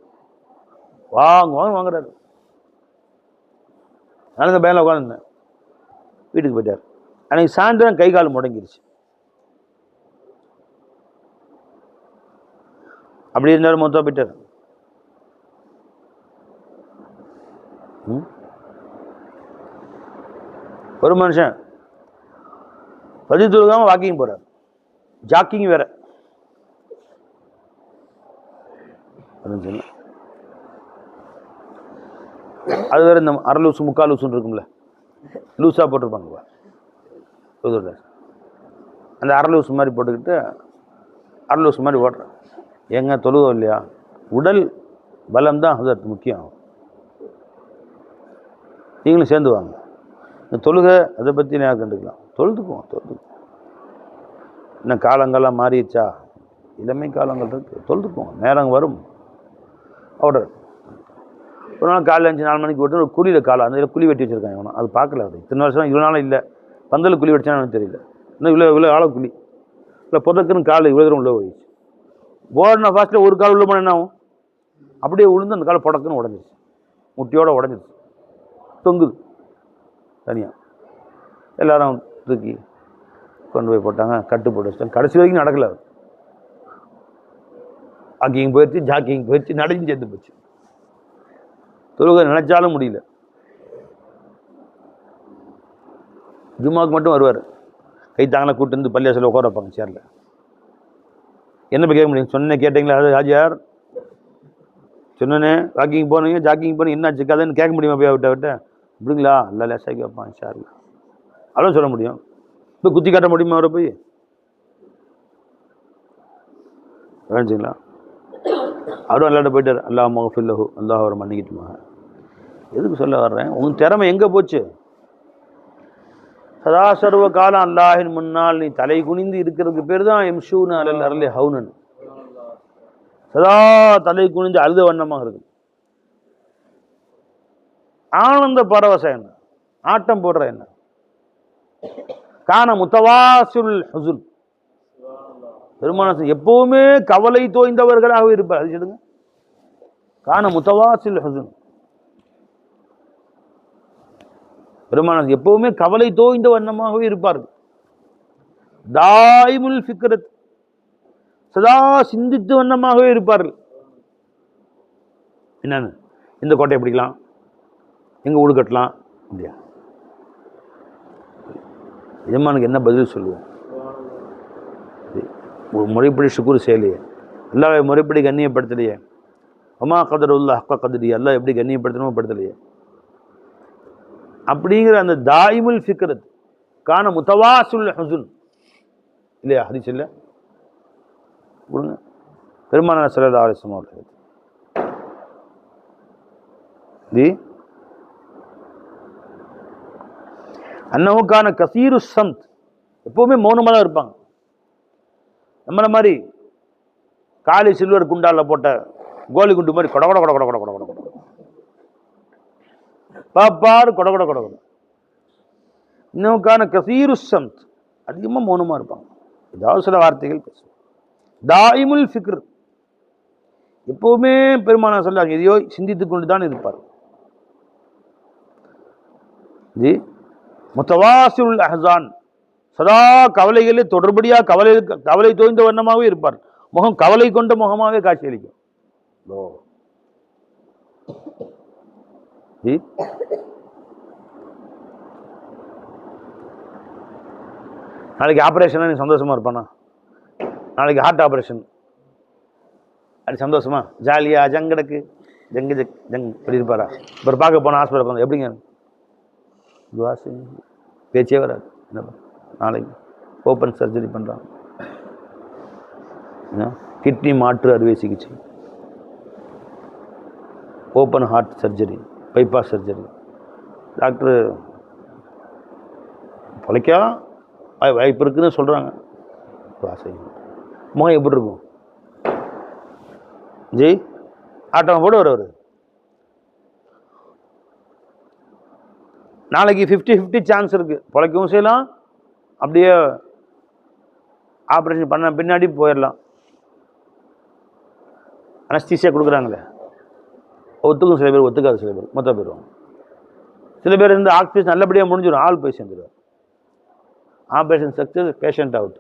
S1: வாங்குறாரு. நான் இந்த பேனில் உட்காந்துருந்தேன். வீட்டுக்கு போயிட்டார். அன்றைக்கி சாயந்தரம் கை கால் முடங்கிருச்சு. அப்படி இருந்தாலும் மொத்தம் போயிட்டார். ஒரு மனுஷன் பதிவு தொழுகாம வாக்கிங் போறார், ஜாக்கிங் வேற. அது வேற. இந்த அரை லூசு முக்கால் லூசுன்னு இருக்கும்ல, லூஸாக போட்டிருப்பாங்க. அந்த அரை லூசு மாதிரி போட்டுக்கிட்டு அரை லூசு மாதிரி ஓட்டுறேன். எங்க தொழுதோ இல்லையா, உடல் பலம் தான் அது முக்கியம். நீங்களும் சேர்ந்து வாங்க. இந்த தொழுகை அதை பற்றி நான் கண்டுக்கலாம். தொழுதுக்குவோம். இன்னும் காலங்கள்லாம் மாறிடுச்சா, இளமை காலங்கள் இருக்குது. தொழுதுக்குவோம், நேரம் வரும். ஆர்டர் ஒரு நாள் காலையில் 5-4 மணிக்கு ஓட்டு ஒரு குழியில் காலை அந்த குழி வெட்டி வச்சுருக்காங்க. இவனும் அது பார்க்கல. அது இத்தனை வருஷம் இவ்வளோ நாளும் இல்லை. பந்தல் குழி வெடிச்சானு எனக்கு தெரியல. இன்னும் இவ்வளோ ஆழ குழி இல்லை. புதக்குன்னு காலை இவ்வளோ தூரம் உள்ளே போயிடுச்சு. ஓடின ஃபாஸ்ட்டில் ஒரு கால் உள்ள போனால் என்ன ஆகும், அப்படியே விழுந்து அந்த காலை புடக்குன்னு உடஞ்சிருச்சு. முட்டியோடு உடஞ்சிருச்சு. தொங்குது தனியாக. எல்லாரும் தூக்கி கொண்டு போய் போட்டாங்க, கட்டு போட்டு வச்சிட்டாங்க. கடைசி வரைக்கும் நடக்கல. வாக்கிங் போயிடுச்சு, ஜாக்கிங் போயிடுச்சு, நடந்து சேர்ந்து போச்சு. தொழுகை நினைச்சாலும் முடியல. ஜும்மாவுக்கு மட்டும் வருவார். கை தாங்களா கூட்டு வந்து பள்ளியாசல உட்கார வைப்பாங்க சேரில். என்ன போய் கேட்க முடியும்? சொன்னேன் கேட்டீங்களா? அது ஹாஜியார் சொன்னேனே வாக்கிங் போனீங்க, ஜாக்கிங் போனீங்க, என்ன கதைன்னு கேட்க முடியுமா? போய் விட்ட அப்படிங்களா? இல்லை லேசாக்கி வைப்பான் ஷாரில். அவ்வளோ சொல்ல முடியும். இப்போ குத்தி காட்ட முடியுமா அவரை போய்? வேணுச்சிங்களா? அவரும் அல்லாட்ட போயிட்டார். அல்லாஹ் மகஃபில்லஹு, அல்லாஹ் அவரை மன்னிக்கிட்டுமா. எதுக்கு சொல்ல வர்றேன், உங்கள் திறமை எங்கே போச்சு? சதா சர்வ காலம் அல்லாஹின் முன்னால் நீ தலை குனிந்து இருக்கிறதுக்கு பேர் தான் எம்ஷூன் அலல் அரலே ஹவுனன். சதா தலை குனிந்து அழுத வண்ணமாக இருக்கு. ஆனந்த பரவசம் என்ன, ஆட்டம் போடுற என்ன. கான முத்தவாசுல் ஹுசுன், பெருமானார் எப்பவுமே கவலை தோய்ந்தவர்களாக இருப்பார். அது சொல்லுங்க. கான முத்தவாசில் ஹுசுன், பெருமானார் எப்பவுமே கவலை தோய்ந்த வண்ணமாகவே இருப்பார்கள். தாயிமுல் ஃபிக்ரத், சதா சிந்தித்த வண்ணமாகவே இருப்பார்கள். என்னன்னு, இந்த கோட்டையை பிடிக்கலாம், எங்க ஊடு கட்டலாம் இல்லையா? எஜமானுக்கு என்ன பதில் சொல்லுவோம்? ஒரு முறைப்படி சுக்குர் செய்யலையே, அல்லாஹ்வை முறைப்படி கண்ணியப்படுத்தலையே. அம்மா கதருல்லா ஹக்க கதரி, அல்லாஹ் எப்படி கண்ணியப்படுத்தணுமோ படுத்தலையே. அப்படிங்கிற அந்த தாயிமுல் ஃபிக்ரத், கான முத்தவாசுல் ஹுசுன் இல்லையா? ஹதீஸ் இல்லை கொடுங்க. பெருமானார் ஸல்லல்லாஹு அலைஹி வஸல்லம் அவர்கள் அன்னஹுக்கான கசீரு சம்த், எப்பவுமே மௌனமாக தான் இருப்பாங்க. நம்மளை மாதிரி காலி சில்வர் குண்டால போட்ட கோலி குண்டு மாதிரி கொட கொட கொட கொட கொட கொட கொட பாப்பாரு கொட கொட கொட கொட. இன்னுக்கான கசீரு சம்த், அதிகமாக மௌனமாக இருப்பாங்க. ஏதாவது சில வார்த்தைகள் பேசுவாங்க. தாயிமுல் ஃபிக்ர், எப்பவுமே பெருமானார் சொல்றாங்க எதையோ சிந்தித்துக் கொண்டு தான் இருப்பார். ஜி முத்தவாசில் அஹ்சான், சதா கவலைகளே தொடர்படியாக கவலை தோய்ந்த வண்ணமாகவே இருப்பார். முகம் கவலை கொண்ட முகமாகவே காட்சியளிக்கும். நாளைக்கு ஆப்ரேஷனா நீ சந்தோஷமா இருப்பானா? நாளைக்கு ஹார்ட் ஆப்ரேஷன், அது சந்தோஷமா ஜாலியா ஜங்கடக்கு ஜங்கு ஜக் ஜங் அப்படி இருப்பாரா? இப்போ பார்க்க போனா ஹாஸ்பிட்டல் எப்படிங்க பேச்சே வராது. என்ன நாளைக்கு ஓப்பன் சர்ஜரி பண்ணுறாங்க, கிட்னி மாற்று அறுவை சிகிச்சை, open heart surgery, bypass surgery. Doctor பொழைக்கா வாய்ப்பு இருக்குதுன்னு சொல்கிறாங்க. முகம் எப்படி இருக்கும் ஜி? ஆட்டம் போட வருவார். நாளைக்கு 50-50 சான்ஸ் இருக்குது, பொழைக்கவும் செய்யலாம், அப்படியே ஆப்ரேஷன் பண்ண பின்னாடி போயிடலாம். அனஸ்தீசியா கொடுக்குறாங்களே, ஒத்துக்கும் சில பேர், ஒத்துக்காது சில பேர், மொத்தம் போயிடுவாங்க. சில பேர் இருந்து ஆக்சிஜன் நல்லபடியாக முடிஞ்சிடும், ஆள் போய் சேர்ந்துடுவார். Operation success, patient out.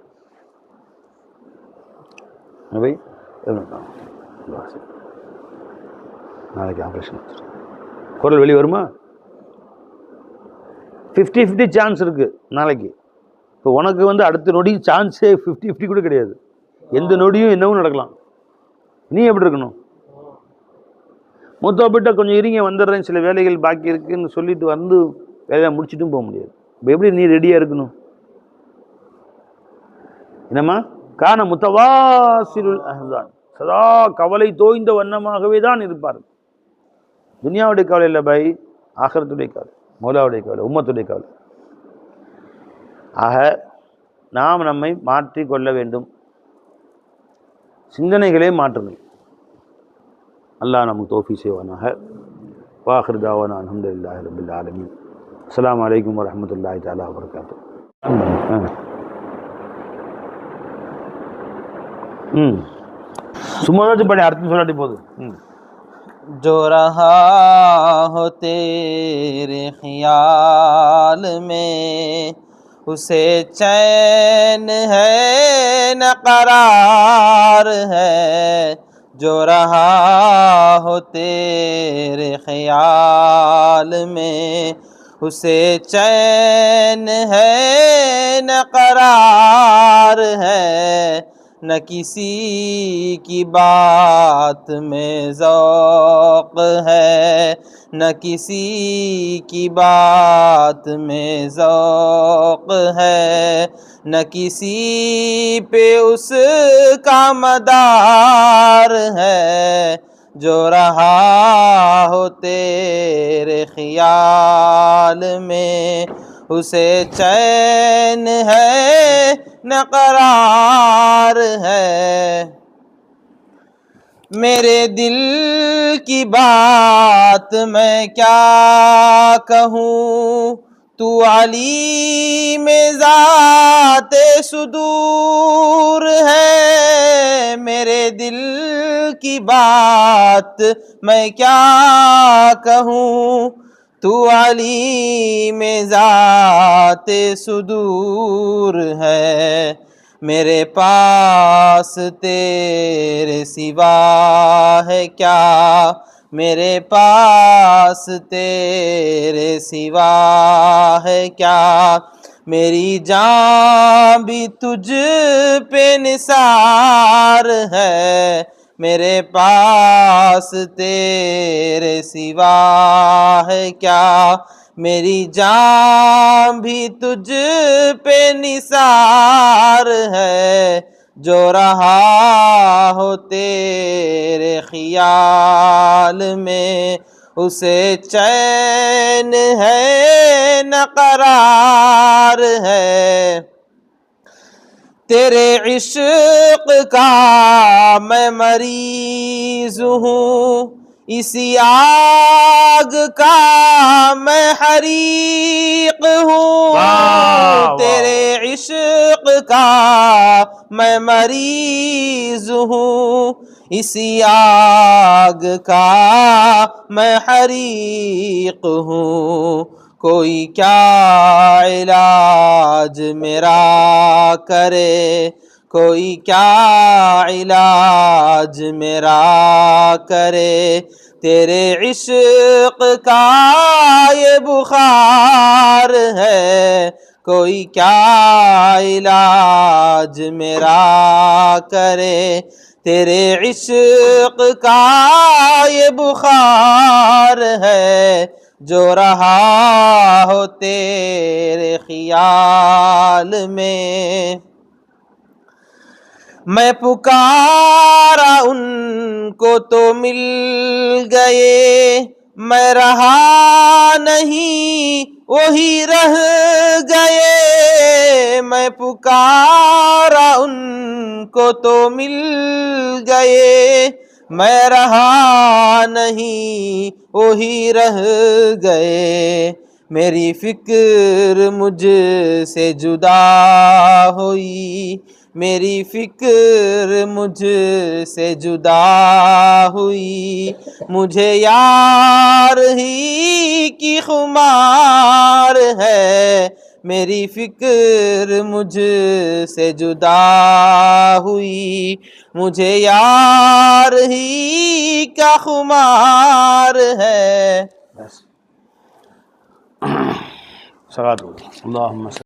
S1: போய் நாளைக்கு ஆப்ரேஷன் குரல் வெளியே வருமா? 50-50 சான்ஸ் இருக்குது நாளைக்கு. இப்போ உனக்கு வந்து அடுத்த நொடி சான்ஸே 50-50 கூட கிடையாது. எந்த நொடியும் என்னவும் நடக்கலாம். நீ எப்படி இருக்கணும்? மூத்தப்பிட்ட கொஞ்சம் இருங்க வந்துடுறேன், சில வேலைகள் பாக்கி இருக்குன்னு சொல்லிட்டு வந்து வேலையை முடிச்சுட்டும் போக முடியாது. இப்போ எப்படி நீ ரெடியாக இருக்கணும்? என்னம்மா? கான முத்தவாசிலுல் அஹ்சான், சதா கவலை தோய்ந்த வண்ணமாகவே தான் இருப்பார். துனியாவுடைய கவலை இல்லை பாய், ஆகிரத்துடைய கவலை, மௌலாவுடைய கவலை, உம்மத்துடைய கவலை. ஆக நாம் நம்மை மாற்றிக்கொள்ள வேண்டும், சிந்தனைகளே மாற்றுங்கள். அல்லாஹ் நமக்கு தௌஃபீக் செய்வானாக. வாஹிர் தாவானா அல்ஹம்துலில்லாஹி ரப்பில் ஆலமீன். அஸ்ஸலாமு அலைக்கும் வரஹ்மத்துல்லாஹி தஆலா வபரகாத்துஹு. சும்மா தான் படி, அர்த்தம் சொல்லாட்டி போகுது.
S2: जो रहा हो तेरे ख्याल में उसे चैन है न करार है, जो रहा हो तेरे ख्याल में उसे चैन है न करार है, न किसी की बात में ज़ौक़ है, न किसी की बात में ज़ौक़ है, न किसी पे उसका मदार है, जो रहा हो तेरे ख़याल में उसे चैन है न करार है। मेरे दिल की बात मैं क्या कहूँ, तू अली में ज़ाते सुदूर है। मेरे दिल की बात मैं क्या कहूँ, तू अली में ज़ाते सुदूर है। मेरे पास तेरे सिवा है क्या, मेरे पास तेरे सिवा है क्या, मेरी जान भी तुझ पे निसार है। मेरे पास तेरे सिवा है क्या, मेरी जान भी तुझ पे निसार है, जो रहा हो तेरे ख़याल में उसे चैन है न करार है। तेरे इश्क़ का मैं मरीज़ हूँ, इसी आग का मैं हरीक़ हूँ। तेरे इश्क़ का मैं मरीज़ हूँ, इसी आग का मैं हरीक़ हूँ। कोई क्या इलाज मेरा करे, कोई क्या इलाज मेरा करे, तेरे इश्क़ का ये बुखार है। कोई क्या इलाज मेरा करे, तेरे इश्क़ का ये बुखार है, جو رہا ہو تیرے خیال میں، میں پکارا ان کو تو مل گئے، میں رہا نہیں وہی رہ گئے، میں پکارا ان کو تو مل گئے، میں رہا نہیں وہی رہ گئے، میری فکر مجھ سے جدا ہوئی، میری فکر مجھ سے جدا ہوئی، مجھے یار ہی کی خمار ہے، میری فکر مجھ سے جدا ہوئی، مجھے یار ہی کا خمار ہے۔
S1: بس صلوات اللہم